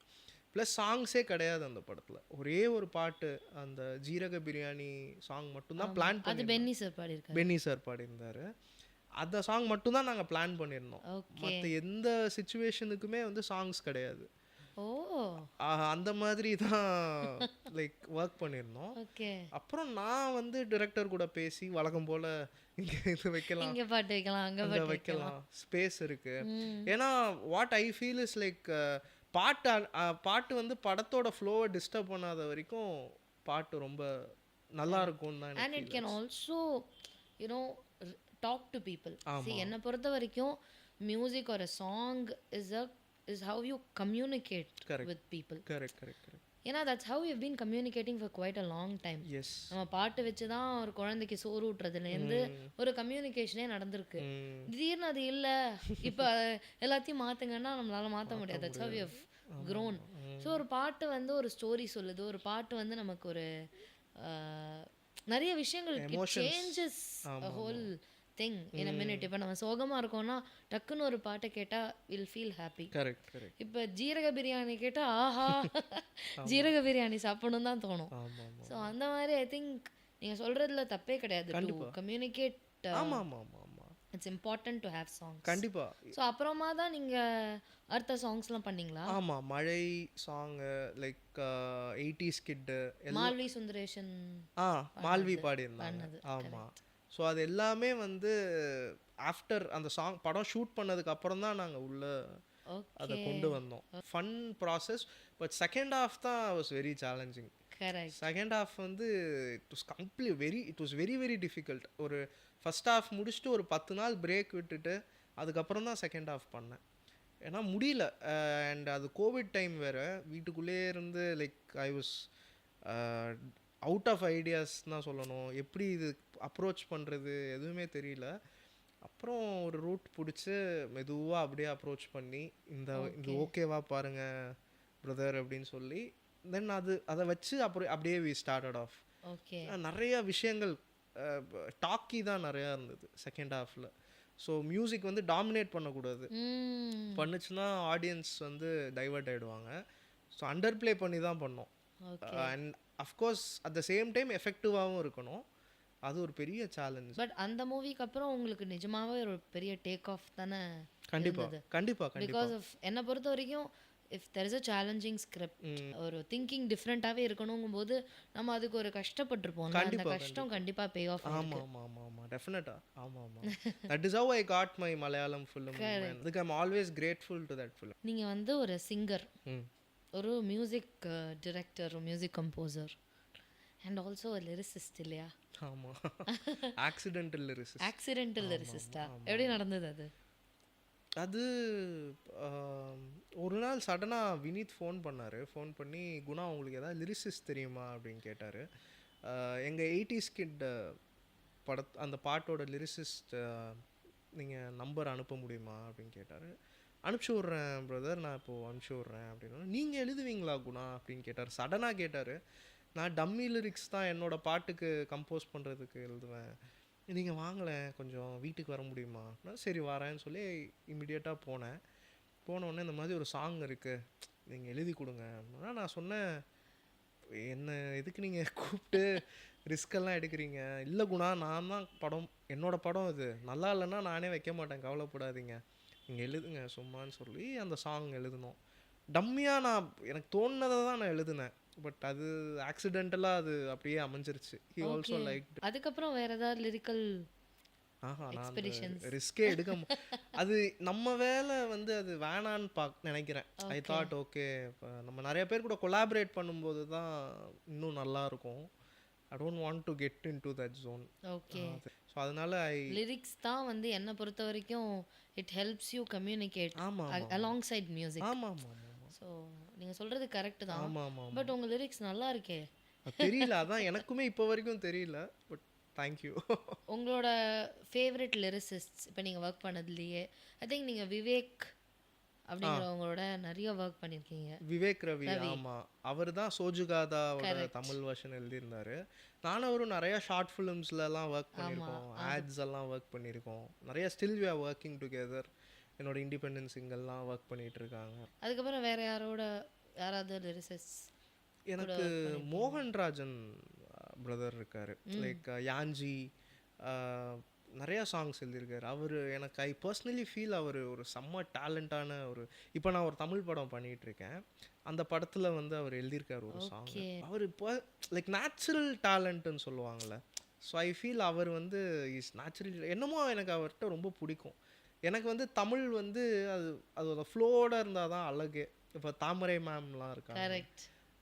ப்ளஸ் சாங்ஸே கிடையாது அந்த படத்தில். ஒரே ஒரு பாட்டு, அந்த ஜீரக பிரியாணி சாங் மட்டும்தான் பிளான் பண்ணி, பென்னி சார் பாடியிருந்தார். அந்த சாங் மட்டும்தான் நாங்கள் பிளான் பண்ணியிருந்தோம். மற்ற எந்த சுச்சுவேஷனுக்குமே வந்து சாங்ஸ் கிடையாது. அந்த மாதிரி தான் லைக் ஒர்க் பண்ணியிருந்தோம். அப்புறம் நான் வந்து டிரெக்டர் கூட பேசி வழக்கம் போல் இங்கே இது வைக்கலாம், இங்கே பாட்டு வைக்கலாம், அங்கே வைக்கலாம், ஸ்பேஸ் இருக்குது. ஏன்னா what I feel is like பாட்டு வந்து படத்தோட ஃப்ளோவை டிஸ்டர்ப் பண்ணாத வரைக்கும் பாட்டு ரொம்ப நல்லா இருக்கும்னு தான். And it can also talk to people. See, என்னை பொறுத்த வரைக்கும் மியூசிக் ஒரு song is how you communicate with people. Correct. ஏன்னா that's how we've been communicating for quite a long time. Yes. நம்ம பாட்டு வச்சு தான் ஒரு குழந்தைக்கு சோறு ஊட்டுறதுலேருந்து ஒரு கம்யூனிகேஷனே நடந்திருக்கு. திடீர்னு அது இல்லை, இப்போ எல்லாத்தையும் மாற்றுங்கன்னா நம்மளால மாற்ற முடியாது. that's how we have grown. So ஒரு பாட்டு வந்து ஒரு ஸ்டோரி சொல்லுது, ஒரு பாட்டு வந்து நமக்கு ஒரு நிறைய விஷயங்கள் changes whole thing in a minute. இப்போ நம்ம சோகமாக இருக்கோம்னா டக்குன்னு ஒரு பாட்டை கேட்டால் வில் ஃபீல் ஹாப்பி. இப்போ ஜீரக பிரியாணி கேட்டால் ஆஹா ஜீரக பிரியாணி சாப்பிடணும் தான் தோணும். ஸோ அந்த மாதிரி ஐ திங்க் நீங்கள் சொல்கிறதுல தப்பே கிடையாது. To communicate it's important to have songs. கண்டிப்பாக. ஸோ அப்புறமா தான் நீங்கள் அடுத்த சாங்ஸ்லாம் பண்ணீங்களா? ஆமாம், மழை சாங்கு லைக் 80s கிட்டு, மால்வி சுந்தரேஷன் மால்வி பாடியிருந்தாங்க. ஆமாம். ஸோ அது எல்லாமே வந்து ஆஃப்டர் அந்த சாங் படம் ஷூட் பண்ணதுக்கு அப்புறம் தான் நாங்கள் உள்ள அதை கொண்டு வந்தோம். Fun process. But second half தான் was very challenging. Second half வந்து it was very very difficult. ஒரு ஃபர்ஸ்ட் ஹாஃப் முடிச்சுட்டு ஒரு 10 நாள் பிரேக் விட்டுட்டு அதுக்கப்புறம் தான் செகண்ட் ஹாஃப் பண்ணேன். ஏன்னா முடியல. அண்ட் அது கோவிட் டைம் வேறு, வீட்டுக்குள்ளே இருந்து like I was out of ideas தான் சொல்லணும். எப்படி இது அப்ரோச் பண்ணுறது எதுவுமே தெரியல. அப்புறம் ஒரு ரூட் பிடிச்சி மெதுவாக அப்படியே அப்ரோச் பண்ணி இந்த ஓகேவா பாருங்கள் பிரதர் அப்படின்னு சொல்லி தென் அதை வச்சு அப்படியே வி ஸ்டார்டட் ஆஃப். நிறைய விஷயங்கள் டாக்கி தான் நிறையா இருந்தது செகண்ட் ஹாஃபில். ஸோ மியூசிக் வந்து டாமினேட் பண்ணக்கூடாது. பண்ணுச்சுன்னா ஆடியன்ஸ் வந்து டைவர்ட் ஆகிடுவாங்க. ஸோ அண்டர் ப்ளே பண்ணி தான் பண்ணோம். And of course at the same time எஃபெக்டிவாகவும் இருக்கணும். அது ஒரு பெரிய சேலஞ்ச். பட் அந்த மூவிக்கு அப்புறம் உங்களுக்கு நிஜமாவே ஒரு பெரிய டேக் ஆஃப் தானே? கண்டிப்பாக. பிகாஸ் ஆஃப் என்னை பொறுத்த வரைக்கும் if there is a challenging script, ஒரு திங்கிங் டிஃப்ரெண்ட்டாகவே இருக்கணுங்கும் போது நம்ம அதுக்கு ஒரு கஷ்டப்பட்டிருப்போம். அந்த கஷ்டம் கண்டிப்பாக பே ஆஃப். ஆமாம் டெஃபினட்டா. ஆமாம் that is how I got my Malayalam film. அதுக்கு I am always grateful to that film. நீங்கள் வந்து ஒரு சிங்கர், ஒரு music director, music composer and also ஒரு லிரிசிஸ்ட் இல்லையா? ஆமாம். ஆக்சிடென்டல் லிரிசிஸ்டா? எப்படி நடந்தது அது? அது ஒரு நாள் நாள் சடனாக வினீத் ஃபோன் பண்ணார். ஃபோன் பண்ணி, குணா உங்களுக்கு ஏதாவது லிரிசிஸ்ட் தெரியுமா அப்படின்னு கேட்டார். எங்கள் 80s கிட் அந்த பாட்டோட லிரிசிஸ்ட் நீங்கள் நம்பர் அனுப்ப முடியுமா அப்படின்னு கேட்டார். அனுப்பிச்சி விட்றேன் பிரதர், நான் இப்போது அனுப்பிச்சி விட்றேன் அப்படின்னு. நீங்கள் எழுதுவீங்களா குணா அப்படின்னு கேட்டார். சடனாக கேட்டார். நான் டம்மி லிரிக்ஸ் தான் என்னோடய பாட்டுக்கு கம்போஸ் பண்ணுறதுக்கு எழுதுவேன். நீங்கள் வாங்கலேன், கொஞ்சம் வீட்டுக்கு வர முடியுமா? சரி வரேன்னு சொல்லி இம்மிடியேட்டாக போனேன். போனோடனே இந்த மாதிரி ஒரு சாங் இருக்குது, நீங்கள் எழுதி கொடுங்க அப்படின்னா. நான் சொன்னேன், என்ன எதுக்கு நீங்கள் கூப்பிட்டு ரிஸ்கெல்லாம் எடுக்கிறீங்க? இல்லை குணா, நான் தான் படம், என்னோடய படம் இது, நல்லா இல்லைன்னா நானே வைக்க மாட்டேன், கவலைப்படாதீங்க, நீங்கள் எழுதுங்க சும்மான்னு சொல்லி அந்த சாங் எழுதினோம். டம்மியாக நான் எனக்கு தோணுனதை தான் நான் எழுதினேன். பட் அது ஆக்சிடென்டலாக அது அப்படியே அமைஞ்சிருச்சு. He also like. அதுக்கப்புறம் வேற ஏதாவது லிரிக்கல் நான் ரிஸ்கே எடுக்க அது நம்ம வேலை வந்து அது வேணான்னு நினைக்கிறேன். ஐ தாட் ஓகே, இப்போ நம்ம நிறைய பேர் கூட கொலாபரேட் பண்ணும்போது தான் இன்னும் நல்லா இருக்கும். I don't want to get into that zone. Okay, so அதனால லிரிக்ஸ் தான் வந்து என்னை பொறுத்த வரைக்கும் it helps you communicate alongside music. ஆமாம் ஆமாம். ஸோ நீங்கள் சொல்கிறது கரெக்டு தான். ஆமாம் ஆமாம். பட் உங்கள் லிரிக்ஸ் நல்லா இருக்கே. தெரியல, அதான் எனக்குமே இப்போ வரைக்கும் தெரியல. But thank you. உங்களோட ஃபேவரட் லிரிசிஸ்ட்ஸ் இப்போ நீங்கள் ஒர்க் பண்ணதுலேயே ஐ திங்க் நீங்கள் விவேக் அப்படிங்கிறவங்களோட நிறைய ஒர்க் பண்ணியிருக்கீங்க. விவேக் ரவி, ஆமாம், அவர் தான் சோஜுகாதாவோட தமிழ் வெர்ஷன் எழுதியிருந்தார். நானும் அவரும் நிறையா ஷார்ட் ஃபிலிம்ஸ்லலாம் ஒர்க் பண்ணியிருக்கோம், ஆட்ஸ் எல்லாம் ஒர்க் பண்ணியிருக்கோம். நிறைய still we are working together. என்னோட இண்டிபெண்டன்ஸ் சிங்கல்லாம் ஒர்க் பண்ணிட்டு இருக்காங்க. அதுக்கப்புறம் வேற யாராவது லிரிசிஸ்ட்ஸ்? எனக்கு மோகன்ராஜன் பிரதர் இருக்கார், லைக் யாஞ்சி, நிறையா சாங்ஸ் எழுதியிருக்காரு அவர். எனக்கு ஐ பர்சனலி ஃபீல் அவர் ஒரு செம்ம டேலண்டான ஒரு, இப்போ நான் ஒரு தமிழ் படம் பண்ணிகிட்டு இருக்கேன், அந்த படத்தில் வந்து அவர் எழுதியிருக்காரு ஒரு சாங். அவர் இப்போ லைக் நேச்சுரல் டேலண்ட்டுன்னு சொல்லுவாங்கள்ல. ஸோ ஐ ஃபீல் அவர் வந்து இஸ் நேச்சுரல். என்னமோ எனக்கு அவர்கிட்ட ரொம்ப பிடிக்கும். எனக்கு வந்து தமிழ் வந்து அதோட ஃப்ளோட இருந்தால் தான் அழகு. இப்போ தாமரை மேம்லாம் இருக்காங்க,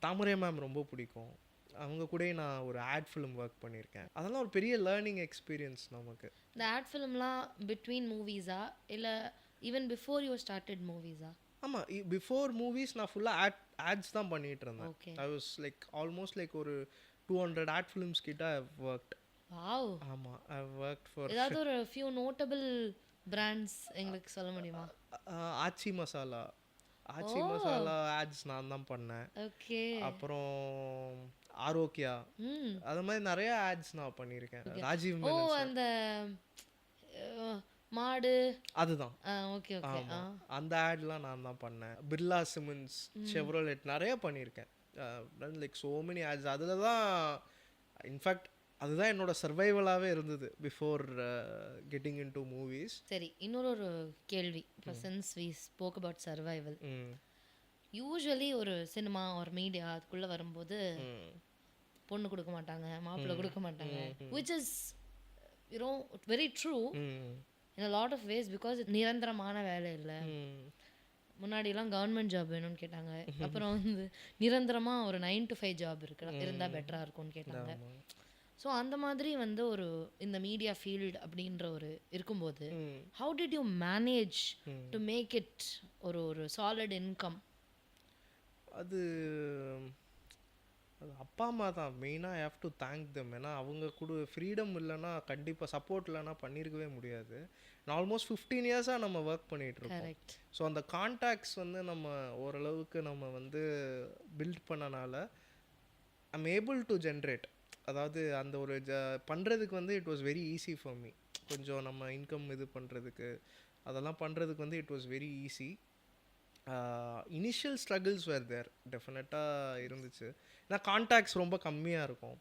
தாமரை மேம் ரொம்ப பிடிக்கும். அவங்க கூட நான் ஒரு ஆட் ஃபிலிம் ஒர்க் பண்ணியிருக்கேன். அதெல்லாம் ஒரு பெரிய லேர்னிங் எக்ஸ்பீரியன்ஸ் நமக்கு. இந்த ஆட் ஃபிலிம்லாம் பிட்வீன் மூவிஸா இல்லை ஈவன் பிஃபோர் யூ ஸ்டார்டட் மூவிஸா? ஆமாம், பிஃபோர் மூவிஸ் நான் ஃபுல்லாக ஆட்ஸ் தான் பண்ணிகிட்டு இருந்தேன். ஐ வாஸ் லைக் ஆல்மோஸ்ட் லைக் ஒரு 200 ஆட் ஃபிலிம்ஸ் கிட்ட ஐ ஒர்க்ட். வாவ். ஆமாம், ஐ ஒர்க்ட் ஃபார் ஏதாவது ஒரு ஃபியூ நோட்டபிள் பிராண்ட்ஸ் எங்களுக்கு சொல்ல முடியுமா? ஆச்சி மசாலா ஆட்ஸ் நான் தான் பண்ணேன். ஓகே. அப்புறம் ஆரோக்கியா, அது மாதிரி நிறைய ஆட்ஸ் நான் பண்ணியிருக்கேன். ராஜீவ் ஓ, அந்த மாடு அதுதான். Okay okay. அந்த ஆட்லாம் நான் தான் பண்ணேன். பிர்லா சிமெண்ட்ஸ், செவ்ரோலெட் நிறைய பண்ணியிருக்கேன். Like so many ads. அதில் தான் இன்ஃபேக்ட் அதுதான் என்னோட சர்வைவலாகவே இருந்தது before getting into movies. சரி, இன்னொரு கேள்வி. இப்போ since we spoke about survival, usually ஒரு சினிமா ஒரு மீடியா அதுக்குள்ளே வரும்போது பொண்ணு கொடுக்க மாட்டாங்க, மாப்பிள்ளை கொடுக்க மாட்டாங்க, which is very true in a lot of ways because நிரந்தரமான வேலை இல்லை. முன்னாடிலாம் கவர்மெண்ட் ஜாப் வேணும்னு கேட்டாங்க, அப்புறம் வந்து நிரந்தரமாக ஒரு 9 to 5 ஜாப் இருந்தால் பெட்டராக இருக்கும்னு கேட்டாங்க. ஸோ அந்த மாதிரி வந்து ஒரு இந்த மீடியா ஃபீல்டு அப்படின்ற ஒரு இருக்கும்போது how did you manage to make it ஒரு சாலிட் இன்கம்? அது அப்பா அம்மா தான் மெயினாக. I have to thank them. ஏன்னா அவங்க கூட ஃப்ரீடம் இல்லைன்னா, கண்டிப்பாக சப்போர்ட் இல்லைன்னா பண்ணியிருக்கவே முடியாது. நான் ஆல்மோஸ்ட் 15 இயர்ஸாக நம்ம ஒர்க் பண்ணிகிட்ருக்கோம். ஸோ அந்த கான்டாக்ட்ஸ் வந்து நம்ம ஓரளவுக்கு நம்ம வந்து பில்ட் பண்ணனால ஐம் ஏபிள் டு ஜென்ரேட். அதாவது அந்த ஒரு பண்ணுறதுக்கு வந்து it was very easy for me. கொஞ்சம் நம்ம இன்கம் இது பண்ணுறதுக்கு அதெல்லாம் பண்ணுறதுக்கு வந்து it was very easy. Initial struggles were there, டெஃபினட்டாக இருந்துச்சு. ஏன்னா கான்டாக்ட்ஸ் ரொம்ப கம்மியாக இருக்கும்.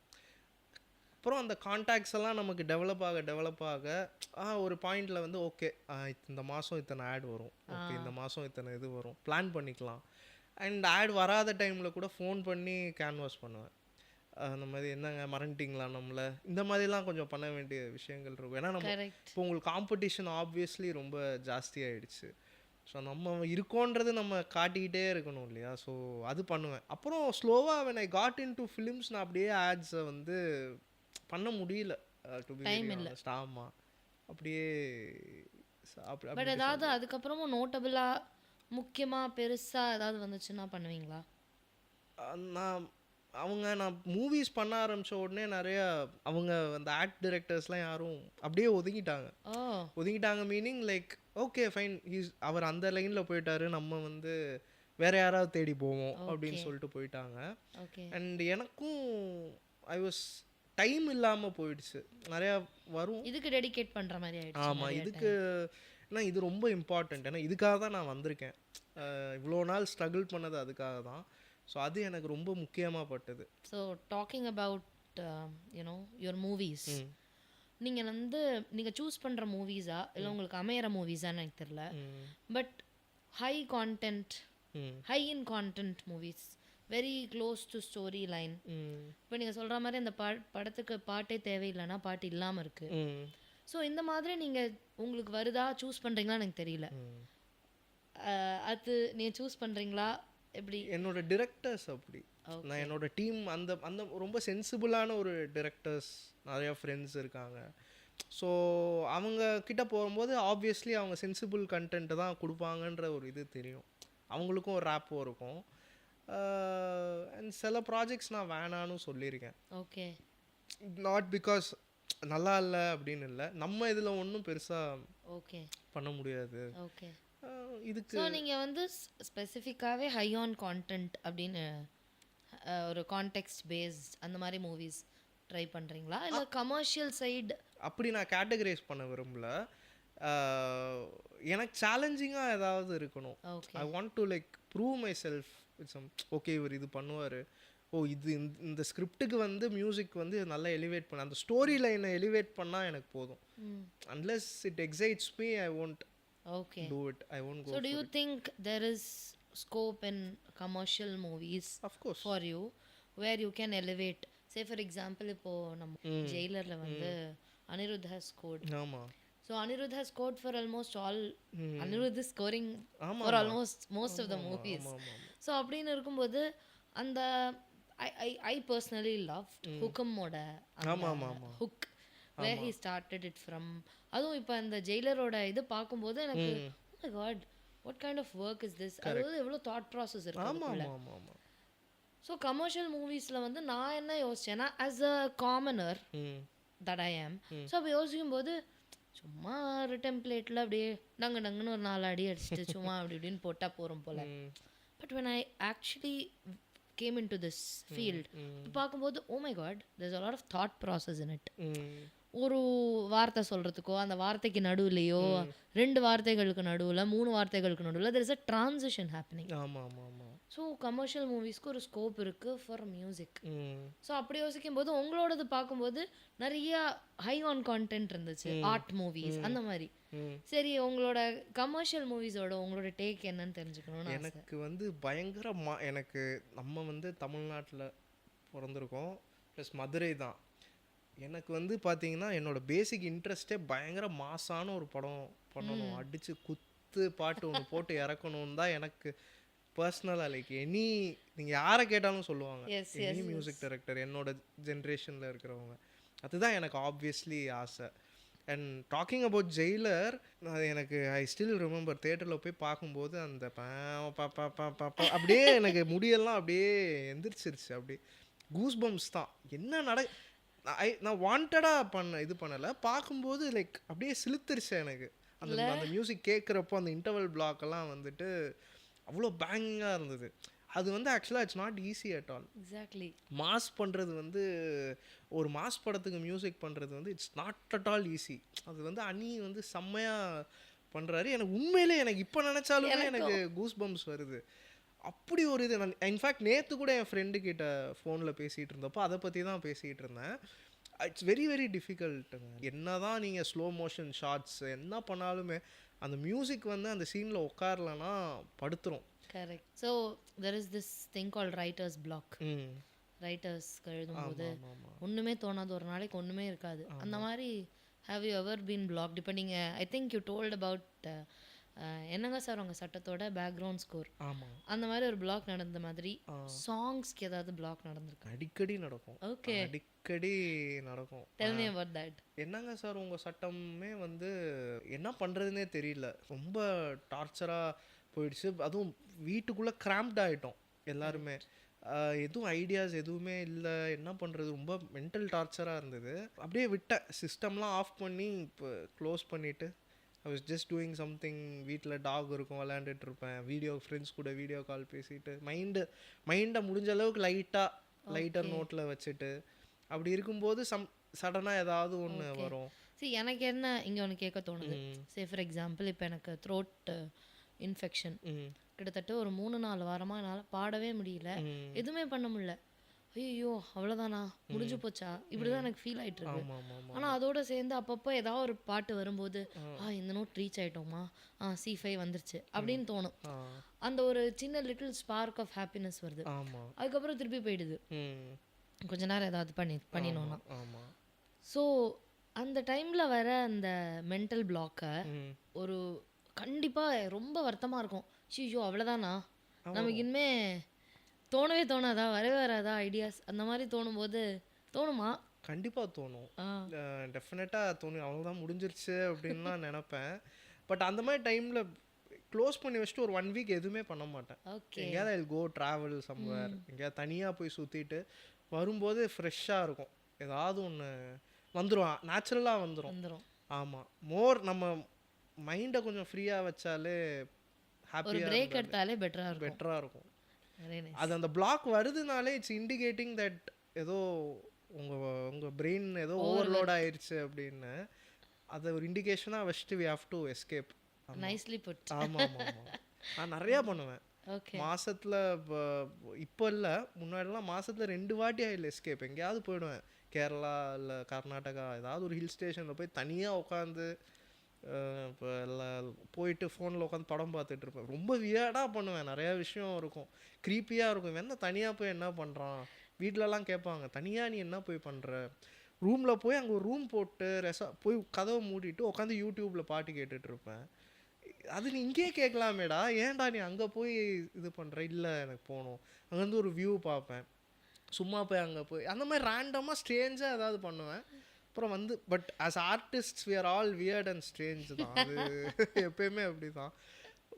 அப்புறம் அந்த கான்டாக்ட்ஸ் எல்லாம் நமக்கு டெவலப் ஆக ஒரு பாயிண்டில் வந்து ஓகே இந்த மாதம் இத்தனை ஆட் வரும், ஓகே இந்த மாதம் இத்தனை இது வரும், பிளான் பண்ணிக்கலாம். அண்ட் ஆட் வராத டைமில் கூட ஃபோன் பண்ணி கேன்வாஸ் பண்ணுவேன். அந்த மாதிரி என்னங்க மறந்துட்டிங்களா நம்மளை, இந்த மாதிரிலாம் கொஞ்சம் பண்ண வேண்டிய விஷயங்கள் இருக்கும். ஏன்னா நம்ம இப்போ உங்களுக்கு காம்படிஷன் ஆப்வியஸ்லி ரொம்ப ஜாஸ்தி ஆகிடுச்சு. ஸோ நம்ம இருக்கோன்றது நம்ம காட்டிக்கிட்டே இருக்கணும் இல்லையா? ஸோ அது பண்ணுவேன். அப்புறம் ஸ்லோவாக when I got into films நான் அப்படியே ஆட்ஸை வந்து பண்ண முடியல. To be very honest. ஆமாம், அப்படியே. பட் ஏதாவது அதுக்கப்புறமும் நோட்டபிளாக முக்கியமாக பெருசாக ஏதாவது வந்துச்சுன்னா பண்ணுவீங்களா? நான் நான் மூவிஸ் பண்ண ஆரம்பிச்ச உடனே நிறையா அவங்க அந்த ஆக்ட் டைரக்டர்ஸ்லாம் யாரும் அப்படியே ஒதுங்கிட்டாங்க. ஓ ஒதுங்கிட்டாங்க மீனிங் லைக் ஓகே ஃபைன் அவர் அந்த லைனில் போயிட்டாரு, நம்ம வந்து வேற யாராவது தேடி போவோம் அப்படின்னு ஓகே சொல்லிட்டு போயிட்டாங்க. ஓகே அண்ட் எனக்கும் ஐ வாஸ் டைம் இல்லாமல் போயிடுச்சு. நிறையா வரும். இதுக்கு டெடிகேட் பண்ணுற மாதிரி ஆயிடுச்சு ஆமாம், நிறைய இதுக்கு ஏன்னா இது ரொம்ப இம்பார்ட்டண்ட். ஏன்னா இதுக்காக தான் நான் வந்திருக்கேன். இவ்வளோ நாள் ஸ்ட்ரகிள் பண்ணது அதுக்காக தான். ஸோ அது எனக்கு ரொம்ப முக்கியமாக பட்டது. So talking about you know your movies, ம் நீங்கள் வந்து நீங்கள் சூஸ் பண்ணுற மூவிஸா இல்லை உங்களுக்கு அமையிற மூவிஸான்னு எனக்கு தெரியல, ம் பட் ஹை கான்டென்ட், ம் high in content movies, very close to story line. ம் இப்போ நீங்கள் சொல்கிற மாதிரி அந்த படத்துக்கு பாட்டே தேவையில்லைன்னா பாட்டு இல்லாமல் இருக்குது. ம் ஸோ இந்த மாதிரி நீங்கள் உங்களுக்கு வருதா சூஸ் பண்ணுறீங்களான்னு எனக்கு தெரியல. ம் அது நீங்கள் சூஸ் பண்ணுறீங்களா எப்படி? என்னோட டிரெக்டர்ஸ் அப்படி. நான் என்னோட டீம் அந்த அந்த ரொம்ப சென்சிபிளான ஒரு டிரெக்டர்ஸ் நிறையா ஃப்ரெண்ட்ஸ் இருக்காங்க. ஸோ அவங்க கிட்ட போகும்போது ஆப்வியஸ்லி அவங்க சென்சிபிள் கண்டென்ட் தான் கொடுப்பாங்கன்ற ஒரு இது தெரியும். அவங்களுக்கும் ஒரு ரேப்போ இருக்கும். அண்ட் சில ப்ராஜெக்ட்ஸ் நான் வேணான்னு சொல்லியிருக்கேன். ஓகே நாட் பிகாஸ் நல்லா இல்லை அப்படின்னு இல்லை, நம்ம இதில் ஒன்றும் பெருசாக ஓகே பண்ண முடியாது. ஓகே இதுக்கு ஸோ நீங்கள் வந்து ஸ்பெசிஃபிக்காகவே ஹை ஆன் கான்டென்ட் அப்படின்னு ஒரு கான்டெக்ஸ்ட் பேஸ்ட் அந்த மாதிரி மூவிஸ் ட்ரை பண்ணுறீங்களா இல்லை கமர்ஷியல் சைடு? அப்படி நான் கேட்டகரைஸ் பண்ண விரும்பல. எனக்கு சேலஞ்சிங்காக ஏதாவது இருக்கணும். Okay I want to like prove myself with some. Okay இவர் இது பண்ணுவார், ஓ இது இந்த ஸ்கிரிப்டுக்கு வந்து மியூசிக் வந்து நல்லா எலிவேட் பண்ண, அந்த ஸ்டோரி லைனை எலிவேட் பண்ணால் எனக்கு போதும். Unless it excites me I won't okay do it. I won't go so for to you it. Think there is scope in commercial movies Of course. For you where you can elevate? Say for example இப்போது நம்ம ஜெயிலரில் வந்து Anirudh has scored. ஆமாம் so Anirudh has scored for almost all, Anirudh is scoring ஆமாம் for almost most of the movies. So அப்படின்னு இருக்கும்போது அந்த I personally love ஹுக்கமோட hook where he started it from. அதுவும் இப்போ அந்த ஜெயிலரோட இது பார்க்கும்போது எனக்கு oh my god what kind of work is this, அதாவது எவ்வளோ தாட் ப்ராசஸ் இருக்கு. ஆமாம் ஆமாம் ஆமாம். ஸோ கமர்ஷியல் மூவிஸில் வந்து நான் என்ன யோசிச்சேன்னா as a commoner that I am, so அப்போ யோசிக்கும் போது சும்மா ஒரு டெம்ப்ளேட்டில் அப்படியே டங்குன்னு ஒரு 4 அடி அடிச்சுட்டு சும்மா அப்படி இப்படின்னு போட்டால் போகிறோம் போல். But when I actually came into this field பார்க்கும்போது oh my god there's a lot of thought process in it. ஒரு வார்த்தை சொல்கிறதுக்கோ அந்த வார்த்தைக்கு நடுவுலையோ 2 வார்த்தைகளுக்கு நடுவில் 3 வார்த்தைகளுக்கு நடுவில் there is a transition happening. ஆமாம் ஆமாம் ஆமாம். ஸோ கமர்ஷியல் மூவிஸ்க்கு ஒரு ஸ்கோப் இருக்குது ஃபார் மியூசிக். ஸோ அப்படி யோசிக்கும் போது உங்களோடது பார்க்கும்போது நிறைய ஹை ஆன் கான்டென்ட் இருந்துச்சு, ஆர்ட் மூவிஸ் அந்த மாதிரி. சரி உங்களோட கமர்ஷியல் மூவிஸோட உங்களோட டேக் என்னன்னு தெரிஞ்சுக்கணும்னு எனக்கு வந்து பயங்கரமாக எனக்கு நம்ம வந்து தமிழ்நாட்டில் பிறந்திருக்கோம், ப்ளஸ் மதுரை தான். எனக்கு வந்து பார்த்தீங்கன்னா என்னோட பேசிக் இன்ட்ரெஸ்டே பயங்கர மாசான ஒரு படம் பண்ணணும், அடித்து குத்து பாட்டு ஒன்று போட்டு இறக்கணும்னு தான் எனக்கு பர்சனலாக. லைக் நீங்கள் யாரை கேட்டாலும் சொல்லுவாங்க எனி மியூசிக் டைரக்டர் என்னோட ஜென்ரேஷனில் இருக்கிறவங்க, அதுதான் எனக்கு ஆப்வியஸ்லி ஆசை. அண்ட் டாக்கிங் அபவுட் ஜெயிலர், எனக்கு ஐ ஸ்டில் ரிமெம்பர் தேட்டரில் போய் பார்க்கும்போது அந்த அப்படியே எனக்கு முடியெல்லாம் அப்படியே எந்திரிச்சிருச்சு, அப்படியே கூஸ் பம்ப்ஸ் தான். என்ன நான் வாண்டடாக இது பண்ணலை, பார்க்கும்போது லைக் அப்படியே சிலுத்துருச்சு எனக்கு. அந்த மியூசிக் கேட்குறப்போ அந்த இன்டர்வல் பிளாக்கெல்லாம் வந்துட்டு அவ்வளோ பேங்காக இருந்தது. அது வந்து ஆக்சுவலாக it's not easy at all. Exactly mass பண்ணுறது வந்து ஒரு மாஸ் படத்துக்கு மியூசிக் பண்ணுறது வந்து it's not at all easy. அது வந்து அனி வந்து செம்மையாக பண்ணுறாரு. எனக்கு உண்மையிலே எனக்கு இப்போ நினச்சாலுமே எனக்கு கூஸ் பம்ப்ஸ் வருது. அப்படி ஒரு இது. நான் இன்ஃபேக்ட் நேற்று கூட என் ஃப்ரெண்டு கிட்ட ஃபோனில் பேசிகிட்டு இருந்தப்போ அதை பற்றி தான் பேசிகிட்டு இருந்தேன். இட்ஸ் வெரி வெரி டிஃபிகல்ட்டுங்க. என்ன தான் நீங்கள் ஸ்லோ மோஷன் ஷார்ட்ஸ் என்ன பண்ணாலுமே அந்த மியூசிக் வந்து அந்த சீனில் உட்காரலன்னா படுத்துரும். Correct. So there is this thing call writer's block. ரைட்டர்ஸ்க்கு எழுதும்போது ஒன்றுமே தோணாது, ஒரு நாளைக்கு ஒன்றுமே இருக்காது. அந்த மாதிரி have you ever been blocked? இப்போ நீங்கள் I think you told about என்னங்க சார் உங்கள் சட்டத்தோட பேக்ரவுண்ட் ஸ்கோர், அந்த மாதிரி ஒரு பிளாக் நடந்த மாதிரி சாங்ஸ்க்கு ஏதாவது பிளாக் நடந்திருக்கு? அடிக்கடி நடக்கும். ஓகே, அடிக்கடி நடக்கும். Tell me about that. என்னங்க சார் உங்கள் சட்டமே வந்து என்ன பண்ணுறதுனே தெரியல, ரொம்ப டார்ச்சராக போயிடுச்சு. அதுவும் வீட்டுக்குள்ளே கிராம்ப்ட் ஆகிட்டோம் எல்லாருமே. எதுவும் ஐடியாஸ் எதுவுமே இல்லை, என்ன பண்ணுறது, ரொம்ப மென்டல் டார்ச்சராக இருந்தது. அப்படியே விட்டேன், சிஸ்டம்லாம் ஆஃப் பண்ணி இப்போ க்ளோஸ் பண்ணிவிட்டு I was just doing something. வீட்டில் டாக் இருக்கும், விளையாண்டுட்டு இருப்பேன், ஃப்ரெண்ட்ஸ் கூட வீடியோ கால் பேசிட்டு மைண்டை முடிஞ்ச அளவுக்கு லைட்டர் நோட்டில் வச்சுட்டு அப்படி இருக்கும்போது சடனாக ஏதாவது ஒன்று வரும். எனக்கு என்ன இங்கே ஒன்று கேட்க தோணுது. ஃபார் எக்ஸாம்பிள் இப்போ எனக்கு த்ரோட் இன்ஃபெக்ஷன் கிட்டத்தட்ட ஒரு 3-4 வாரமாக என்னால் பாடவே முடியல, எதுவுமே பண்ண முடியல. ஐயோ அவ்வளோதானா, முடிஞ்சு போச்சா, இப்படிதான் எனக்கு ஃபீல் ஆகிட்டு இருக்கு. ஆனால் அதோட சேர்ந்து அப்பப்போ ஏதாவது ஒரு பாட்டு வரும்போது இந்த நோட் ரீச் ஆகிட்டோமா, C5 வந்துருச்சு அப்படின்னு தோணும். அந்த ஒரு சின்ன லிட்டில் ஸ்பார்க் ஆஃப் ஹாப்பினஸ் வருது. அதுக்கப்புறம் திருப்பி போயிடுது கொஞ்ச நேரம் ஏதாவது பண்ணினோன்னா. ஸோ அந்த டைமில் வர அந்த மென்டல் பிளாக்கை ஒரு கண்டிப்பாக ரொம்ப வருத்தமாக இருக்கும். ஐயோ அவ்வளோதானா, நமக்கு இனிமே தோணவே தோணாதா, வரவே வராதா ஐடியாஸ், அந்த மாதிரி தோணும்போது தோணுமா? கண்டிப்பாக தோணும், டெஃபினட்டாக தோணும். அவ்வளோதான் முடிஞ்சிருச்சு அப்படின்லாம் நினப்பேன். பட் அந்த மாதிரி டைமில் க்ளோஸ் பண்ணி வச்சுட்டு ஒரு 1 வீக் எதுவுமே பண்ண மாட்டேன். எங்கேயாவது ஐ கோ ட்ராவல் சம்வேர், எங்கேயாவது தனியாக போய் சுற்றிட்டு வரும்போது ஃப்ரெஷ்ஷாக இருக்கும். ஏதாவது ஒன்று வந்துடும், நேச்சுரலாக வந்துடும். ஆமாம், நம்ம மைண்டை கொஞ்சம் ஃப்ரீயாக வச்சாலே ஹாப்பியாக பிரேக் எடுத்தாலே பெட்டராக இருக்கும். அது அந்த பிளாக் வருதுனாலே இட்ஸ் இண்டிகேட்டிங் தட் ஏதோ உங்கள் பிரெயின் ஏதோ ஓவர்லோட் ஆயிடுச்சு அப்படின்னு. அதை ஒரு இண்டிகேஷனாக வச்சுட்டு we have to escape. Nicely put. ஆமாம், நான் நிறையா பண்ணுவேன் மாசத்துல. இப்போ இல்லை, முன்னாடிலாம் மாசத்துல 2 வாட்டி ஆயில் எஸ்கேப். எங்கேயாவது போயிடுவேன், கேரளா இல்லை கர்நாடகா, ஏதாவது ஒரு ஹில் ஸ்டேஷனில் போய் தனியாக உட்காந்து இப்போ எல்லாம் போயிட்டு ஃபோனில் உட்காந்து படம் பார்த்துட்டு இருப்பேன். ரொம்ப வியர்டாக பண்ணுவேன், நிறையா விஷயம் இருக்கும், க்ரீப்பியாக இருக்கும். என்ன தனியாக போய் என்ன பண்ணுறான், வீட்டிலலாம் கேட்பாங்க, தனியாக நீ என்ன போய் பண்ணுற. ரூமில் போய் அங்கே ஒரு ரூம் போட்டு போய் கதவை மூடிட்டு உட்காந்து யூடியூப்பில் பாட்டு கேட்டுட்ருப்பேன். அது நீ இங்கேயே கேட்கலாமேடா, ஏன்டா நீ அங்கே போய் இது பண்ணுற. இல்லை எனக்கு போகணும், அங்கேருந்து ஒரு வியூ பார்ப்பேன், சும்மா போய் அங்கே போய் அந்த மாதிரி ரேண்டமாக ஸ்ட்ரேஞ்சாக ஏதாவது பண்ணுவேன். அப்புறம் but as artists we are all weird and strange தான். அது எப்பயுமே அப்படி தான்.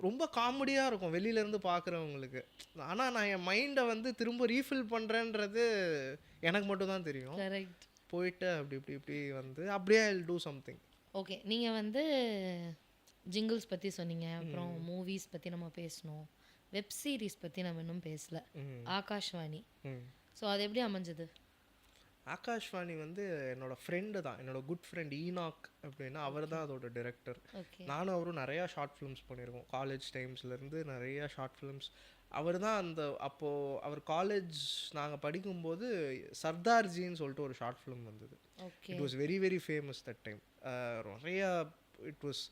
ரொம்ப காமெடியாக இருக்கும் வெளியிலேருந்து பார்க்குறவங்களுக்கு. ஆனால் நான் என் மைண்டை திரும்ப ரீஃபில் பண்ணுறேன்றது எனக்கு மட்டும் தான் தெரியும். போயிட்டு இப்படி அப்படியே I will do something. Okay, நீங்கள் ஜிங்கிள்ஸ் பற்றி சொன்னீங்க, அப்புறம் மூவிஸ் பற்றி நம்ம பேசணும், வெப் சீரிஸ் பற்றி நம்ம இன்னும் பேசல, ஆகாஷ்வாணி. ஸோ அது எப்படி அமைஞ்சது? ஆகாஷ்வாணி என்னோட ஃப்ரெண்டு தான், என்னோட குட் ஃப்ரெண்ட் ஈனாக் அப்படின்னா, அவர் தான் அதோட டைரக்டர். நானும் அவரும் நிறையா ஷார்ட் ஃபிலிம்ஸ் பண்ணியிருக்கோம் காலேஜ் டைம்ஸ்லேருந்து, நிறையா ஷார்ட் ஃபிலிம்ஸ். அவர் தான் அப்போது அவர் காலேஜ் நாங்கள் படிக்கும்போது சர்தார்ஜின்னு சொல்லிட்டு ஒரு ஷார்ட் ஃபிலிம் வந்தது. It was very very famous that time. நிறையா it was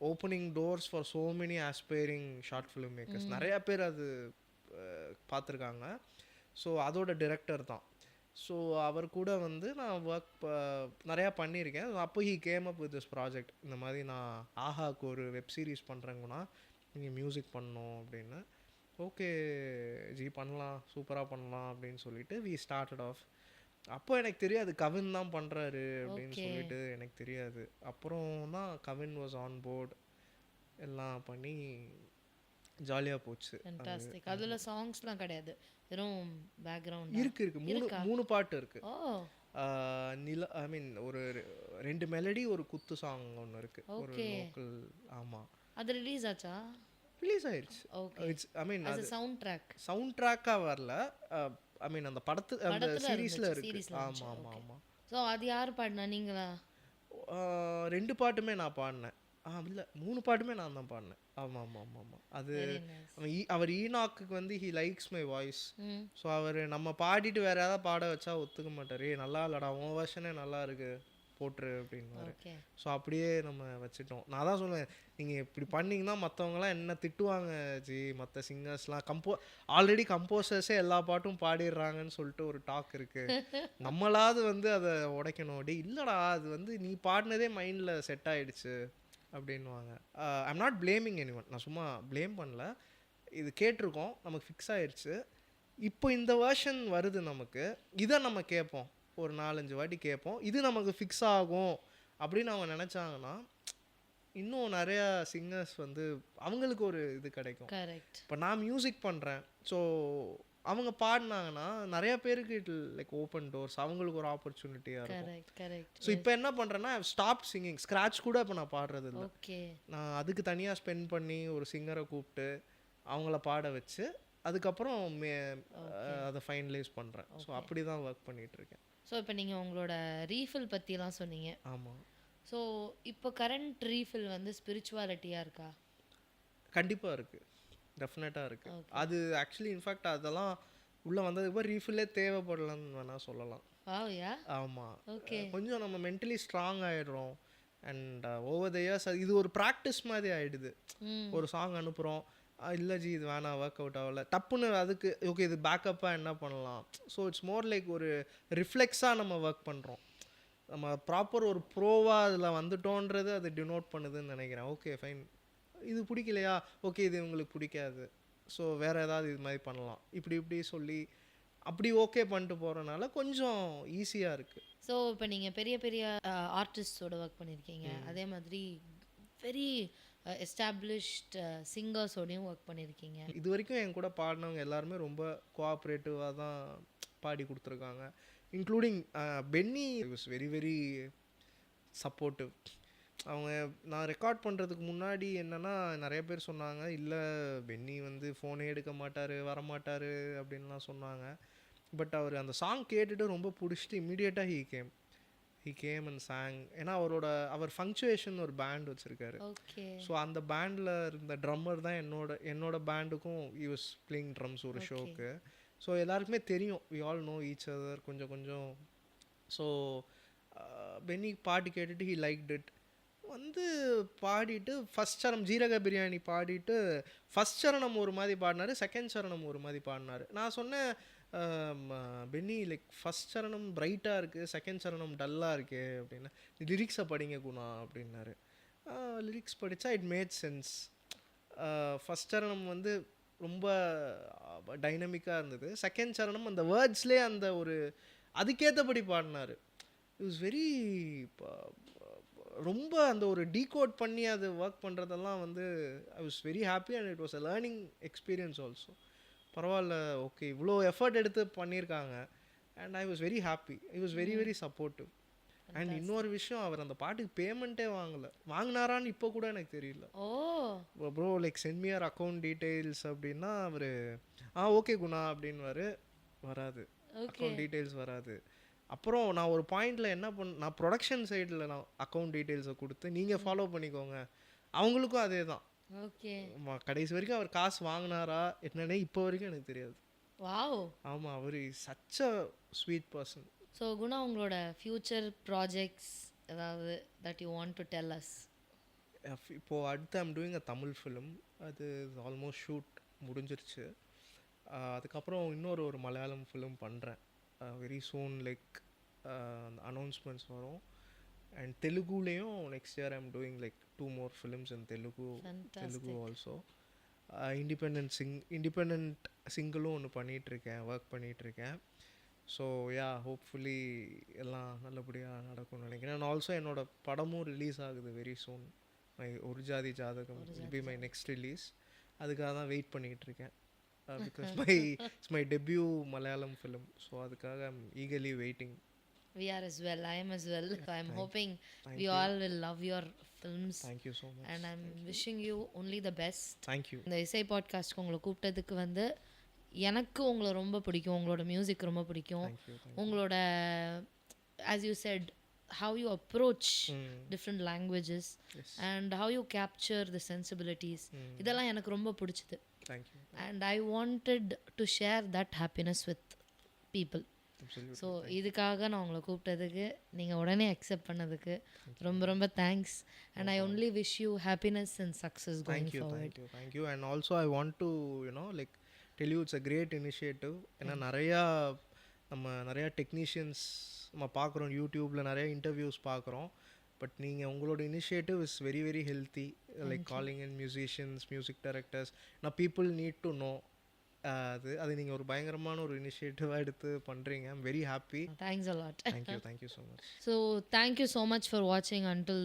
opening doors for so many aspiring short film makers. நிறையா பேர் அது பார்த்துருக்காங்க. ஸோ அதோட டிரெக்டர் தான். ஸோ அவர் கூட நான் ஒர்க் நிறையா பண்ணியிருக்கேன். அப்போ he came up with this project. இந்த மாதிரி நான் ஆஹாக்கு ஒரு வெப் சீரிஸ் பண்ணுறேங்கன்னா நீங்கள் மியூசிக் பண்ணணும் அப்படின்னு. ஓகே ஜி, பண்ணலாம், சூப்பராக பண்ணலாம் அப்படின்னு சொல்லிட்டு வி ஸ்டார்டட் ஆஃப். அப்போ எனக்கு தெரியாது கவின் தான் பண்ணுறாரு அப்படின்னு சொல்லிட்டு எனக்கு தெரியாது. அப்புறம் தான் கவின் வாஸ் ஆன் போர்ட், எல்லாம் பண்ணி ஜாலியாக போச்சு. அதில் சாங்ஸ்லாம் கிடையாது, வெறும் பேக்ரவுண்ட் இருக்கு. 3 பாட்டு இருக்கு. ஐ மீன் ஒரு 2 மெலடி, ஒரு குத்து சாங் ஒன்று இருக்கு, ஒரு லோக்கல். ஆமாம், அது ரிலீஸ் ஆச்சா? ரிலீஸ் ஆயிடுச்சு. ஐ மீன் அது சவுண்ட் ட்ராக்காக வரல, ஐ மீன் அந்த அந்த சீரீஸில் இருக்கு. ஆமாம். ஸோ அது யார் பாடினா, நீங்களா? 2 பாட்டுமே நான் பாடினேன். இல்லை 3 பாட்டுமே நான் தான் பாடினேன். ஆமாம். அது அவர் ஈனாக்கு he likes my voice. So அவர் நம்ம பாடிட்டு வேற ஏதாவது பாட வச்சா ஒத்துக்க மாட்டார். நல்லா இல்லடா, உன் வெர்ஷனே நல்லா இருக்கு, போட்டுரு அப்படின்வாரு. ஸோ அப்படியே நம்ம வச்சுட்டோம். நான் தான் சொல்லுவேன், நீங்கள் இப்படி பண்ணிங்கன்னா மற்றவங்களாம் என்ன திட்டுவாங்க ஜி, மற்ற சிங்கர்ஸ்லாம் ஆல்ரெடி கம்போசர்ஸே எல்லா பாட்டும் பாடிடுறாங்கன்னு சொல்லிட்டு ஒரு டாக் இருக்குது. நம்மளாவது அதை உடைக்கணும். டே இல்லைடா, அது நீ பாடினதே மைண்டில் செட் ஆகிடுச்சு அப்படின்வாங்க. ஐம் நாட் பிளேமிங் எனிவன், நான் சும்மா ப்ளேம் பண்ணல. இது கேட்டிருக்கோம், நமக்கு ஃபிக்ஸ் ஆகிடுச்சு. இப்போ இந்த வேர்ஷன் வருது நமக்கு, இதை நம்ம கேட்போம், ஒரு 4-5 வாட்டி கேட்போம், இது நமக்கு ஃபிக்ஸ் ஆகும் அப்படின்னு அவங்க நினச்சாங்கன்னா இன்னும் நிறையா சிங்கர்ஸ் வந்து அவங்களுக்கு ஒரு இது கிடைக்கும். கரெக்ட். இப்போ நான் மியூசிக் பண்ணுறேன், ஸோ அவங்க பாடினாங்கன்னா நிறைய பேருக்கு இட் லைக் ஓப்பன் டோர்ஸ், அவங்களுக்கு ஒரு ஆப்பர்ச்சுனிட்டியாக இருக்கும். Correct correct. ஸோ இப்போ என்ன பண்ணுறேன்னா ஸ்டாப் சிங்கிங், ஸ்க்ராட்ச் கூட இப்போ நான் பாடுறது இல்லை. ஓகே. நான் அதுக்கு தனியாக ஸ்பெண்ட் பண்ணி ஒரு சிங்கரை கூப்பிட்டு அவங்கள பாட வச்சு அதுக்கப்புறம் அதை ஃபைனலைஸ் பண்ணுறேன். ஸோ அப்படி தான் ஒர்க் பண்ணிகிட்ருக்கேன். ஸோ இப்போ நீங்கள் உங்களோட ரீஃபில் பற்றிலாம் சொன்னீங்க. ஆமாம். ஸோ இப்போ கரண்ட் ரீஃபில் வந்து ஸ்பிரிச்சுவாலிட்டியாக இருக்கா? கண்டிப்பாக இருக்குது, டெஃபினட்டாக இருக்குது. அது ஆக்சுவலி இன்ஃபேக்ட் அதெல்லாம் உள்ளே வந்ததுக்கு ரீஃபில்லே தேவைப்படலன்னு வேணால் சொல்லலாம். ஆமாம். கொஞ்சம் நம்ம மென்டலி ஸ்ட்ராங் ஆகிடுறோம். அண்ட் ஓவர் த இயர்ஸ் இது ஒரு ப்ராக்டிஸ் மாதிரி ஆகிடுது. ஒரு சாங் அனுப்புகிறோம், இல்லை ஜி இது வேணாம், ஒர்க் அவுட் ஆகலை, டப்புன்னு அதுக்கு ஓகே இது பேக்கப்பாக என்ன பண்ணலாம். ஸோ இட்ஸ் மோர் லைக் ஒரு ரிஃப்ளெக்ஸாக நம்ம ஒர்க் பண்ணுறோம். நம்ம ப்ராப்பர் ஒரு ப்ரோவாக அதில் வந்துட்டோன்றது அது டினோட் பண்ணுதுன்னு நினைக்கிறேன். ஓகே ஃபைன், இது பிடிக்கலையா, ஓகே இது உங்களுக்கு பிடிக்காது, ஸோ வேறு ஏதாவது இது மாதிரி பண்ணலாம், இப்படி சொல்லி அப்படி ஓகே பண்ணிட்டு போகிறனால கொஞ்சம் ஈஸியாக இருக்குது. ஸோ இப்போ நீங்கள் பெரிய பெரிய ஆர்டிஸ்டோட ஒர்க் பண்ணியிருக்கீங்க, அதே மாதிரி வெரி எஸ்டாப்ளிஷ்ட் சிங்கர்ஸோடையும் ஒர்க் பண்ணியிருக்கீங்க. இது வரைக்கும் என் கூட பாடினவங்க எல்லாருமே ரொம்ப கோஆப்ரேட்டிவாக தான் பாடி கொடுத்துருக்காங்க, including Benny was very very supportive. அவங்க நான் ரெக்கார்ட் பண்ணுறதுக்கு முன்னாடி என்னென்னா நிறைய பேர் சொன்னாங்க, இல்லை பென்னி வந்து ஃபோனே எடுக்க மாட்டார், வரமாட்டார் அப்படின்லாம் சொன்னாங்க. பட் அவர் அந்த சாங் கேட்டுட்டு ரொம்ப பிடிச்சிட்டு இம்மீடியட்டாக ஹீ கேம் அண்ட் சாங். ஏன்னா அவர் ஃபங்க்சுவேஷன் ஒரு பேண்ட் வச்சுருக்காரு. ஸோ அந்த பேண்டில் இருந்த ட்ரம்மர் தான் என்னோட பேண்டுக்கும் ஹி வாஸ் பிளேயிங் ட்ரம்ஸ் ஒரு ஷோக்கு. ஸோ எல்லாருக்குமே தெரியும், we all know each other கொஞ்சம். ஸோ பென்னி பாட்டு கேட்டுட்டு ஹி லைக்ட் இட், வந்து பாடிட்டு ஃபஸ்ட் சரணம் ஜீரக பிரியாணி பாடிட்டு ஃபஸ்ட் சரணம் ஒரு மாதிரி பாடினார், செகண்ட் சரணம் ஒரு மாதிரி பாடினார். நான் சொன்னேன் பென்னி லைக் ஃபஸ்ட் சரணம் பிரைட்டாக இருக்குது, செகண்ட் சரணம் டல்லாக இருக்குது அப்படின்னா, லிரிக்ஸை படிங்க குணா அப்படின்னாரு. லிரிக்ஸ் படித்தா இட் மேட் சென்ஸ். ஃபஸ்ட் சரணம் வந்து ரொம்ப டைனமிக்காக இருந்தது, செகண்ட் சரணம் அந்த வேர்ட்ஸ்லேயே அந்த ஒரு அதுக்கேற்றபடி பாடினார். இட் வாஸ் வெரி ரொம்ப அந்த ஒரு டீகோட் பண்ணி அது ஒர்க் பண்ணுறதெல்லாம் வந்து ஐ was very happy and it was a learning experience also. பரவாயில்ல, ஓகே இவ்வளோ எஃபர்ட் எடுத்து பண்ணியிருக்காங்க and I was very happy. I was very very supportive. And இன்னொரு விஷயம், அவர் அந்த பாட்டுக்கு பேமெண்ட்டே வாங்கினாரான்னு இப்போ கூட எனக்கு தெரியல. Bro like send me your account details அப்படின்னா அவர் ஓகே குணா அப்படின்வாரு, வராது அக்கௌண்ட் டீட்டெயில்ஸ் வராது. அப்புறம் நான் ஒரு பாயிண்டில் என்ன நான் ப்ரொடக்ஷன் சைடில் நான் அக்கௌண்ட் டீட்டெயில்ஸை கொடுத்து நீங்கள் ஃபாலோ பண்ணிக்கோங்க, அவங்களுக்கும் அதே தான். கடைசி வரைக்கும் அவர் காசு வாங்கினாரா என்னன்னே இப்போ வரைக்கும் எனக்கு தெரியாது. ஆமாம், அவர் such a sweet person. So Guna, உங்களோட ஃப்யூச்சர் ப்ராஜெக்ட்ஸ் ஏதாவது that you want to tell us? இப்போது அடுத்து I'm doing a Tamil film, அது ஆல்மோஸ்ட் ஷூட் முடிஞ்சிருச்சு. அதுக்கப்புறம் ஒரு மலையாளம் ஃபிலிம் பண்ணுறேன் வெரி சூன், லைக் அனௌன்ஸ்மெண்ட்ஸ் வரும். அண்ட் தெலுங்குலேயும் next year I'm doing like 2 more films in Telugu also. Independent சிங்கிளும் ஒன்று பண்ணிகிட்ருக்கேன், ஒர்க் பண்ணிகிட்ருக்கேன். ஸோ ஹோப்ஃபுல்லி எல்லாம் நல்லபடியாக நடக்கும்னு நினைக்கிறேன். அண்ட் ஆல்சோ என்னோட படமும் ரிலீஸ் ஆகுது very soon. My Oru Jaathi Jaathakam will be my next release. அதுக்காக தான் வெயிட் பண்ணிகிட்ருக்கேன், because it's my debut Malayalam film. So அதுக்காக I'm eagerly waiting. We are as well. I am as well. So I'm hoping we all will love your films. Thank you so much. And I'm wishing you only the best. Thank you. இந்த இசை பாட்காஸ்ட்க்கு உங்களை கூப்பிட்டதுக்கு வந்து எனக்கு உங்களை ரொம்ப பிடிக்கும், உங்களோட music ரொம்ப பிடிக்கும். உங்களோட as you said how you approach different languages and how you capture the sensibilities, இதெல்லாம் எனக்கு ரொம்ப பிடிச்சது. Thank you. And I wanted to share that happiness with people. So இதுக்காக நான் உங்களை கூப்பிட்டதுக்கு, நீங்கள் உடனே அக்செப்ட் பண்ணதுக்கு ரொம்ப ரொம்ப thanks. And I only wish you happiness and success going forward. Thank you. And also I want to like tell you it's a great initiative. ஏன்னா நிறையா டெக்னீஷியன்ஸ் நம்ம பார்க்குறோம், யூடியூப்பில் நிறைய இன்டர்வியூஸ் பார்க்குறோம். பட் நீங்கள் உங்களோட initiative is very very healthy, like calling in musicians, music directors. நான் பீப்புள் நீட் டு நோ அது நீங்கள் ஒரு பயங்கரமான ஒரு இனிஷியேட்டிவாக எடுத்து பண்ணுறீங்க. I'm very happy. Thanks a lot. Thank you so much. So thank you so much for வாட்சிங் until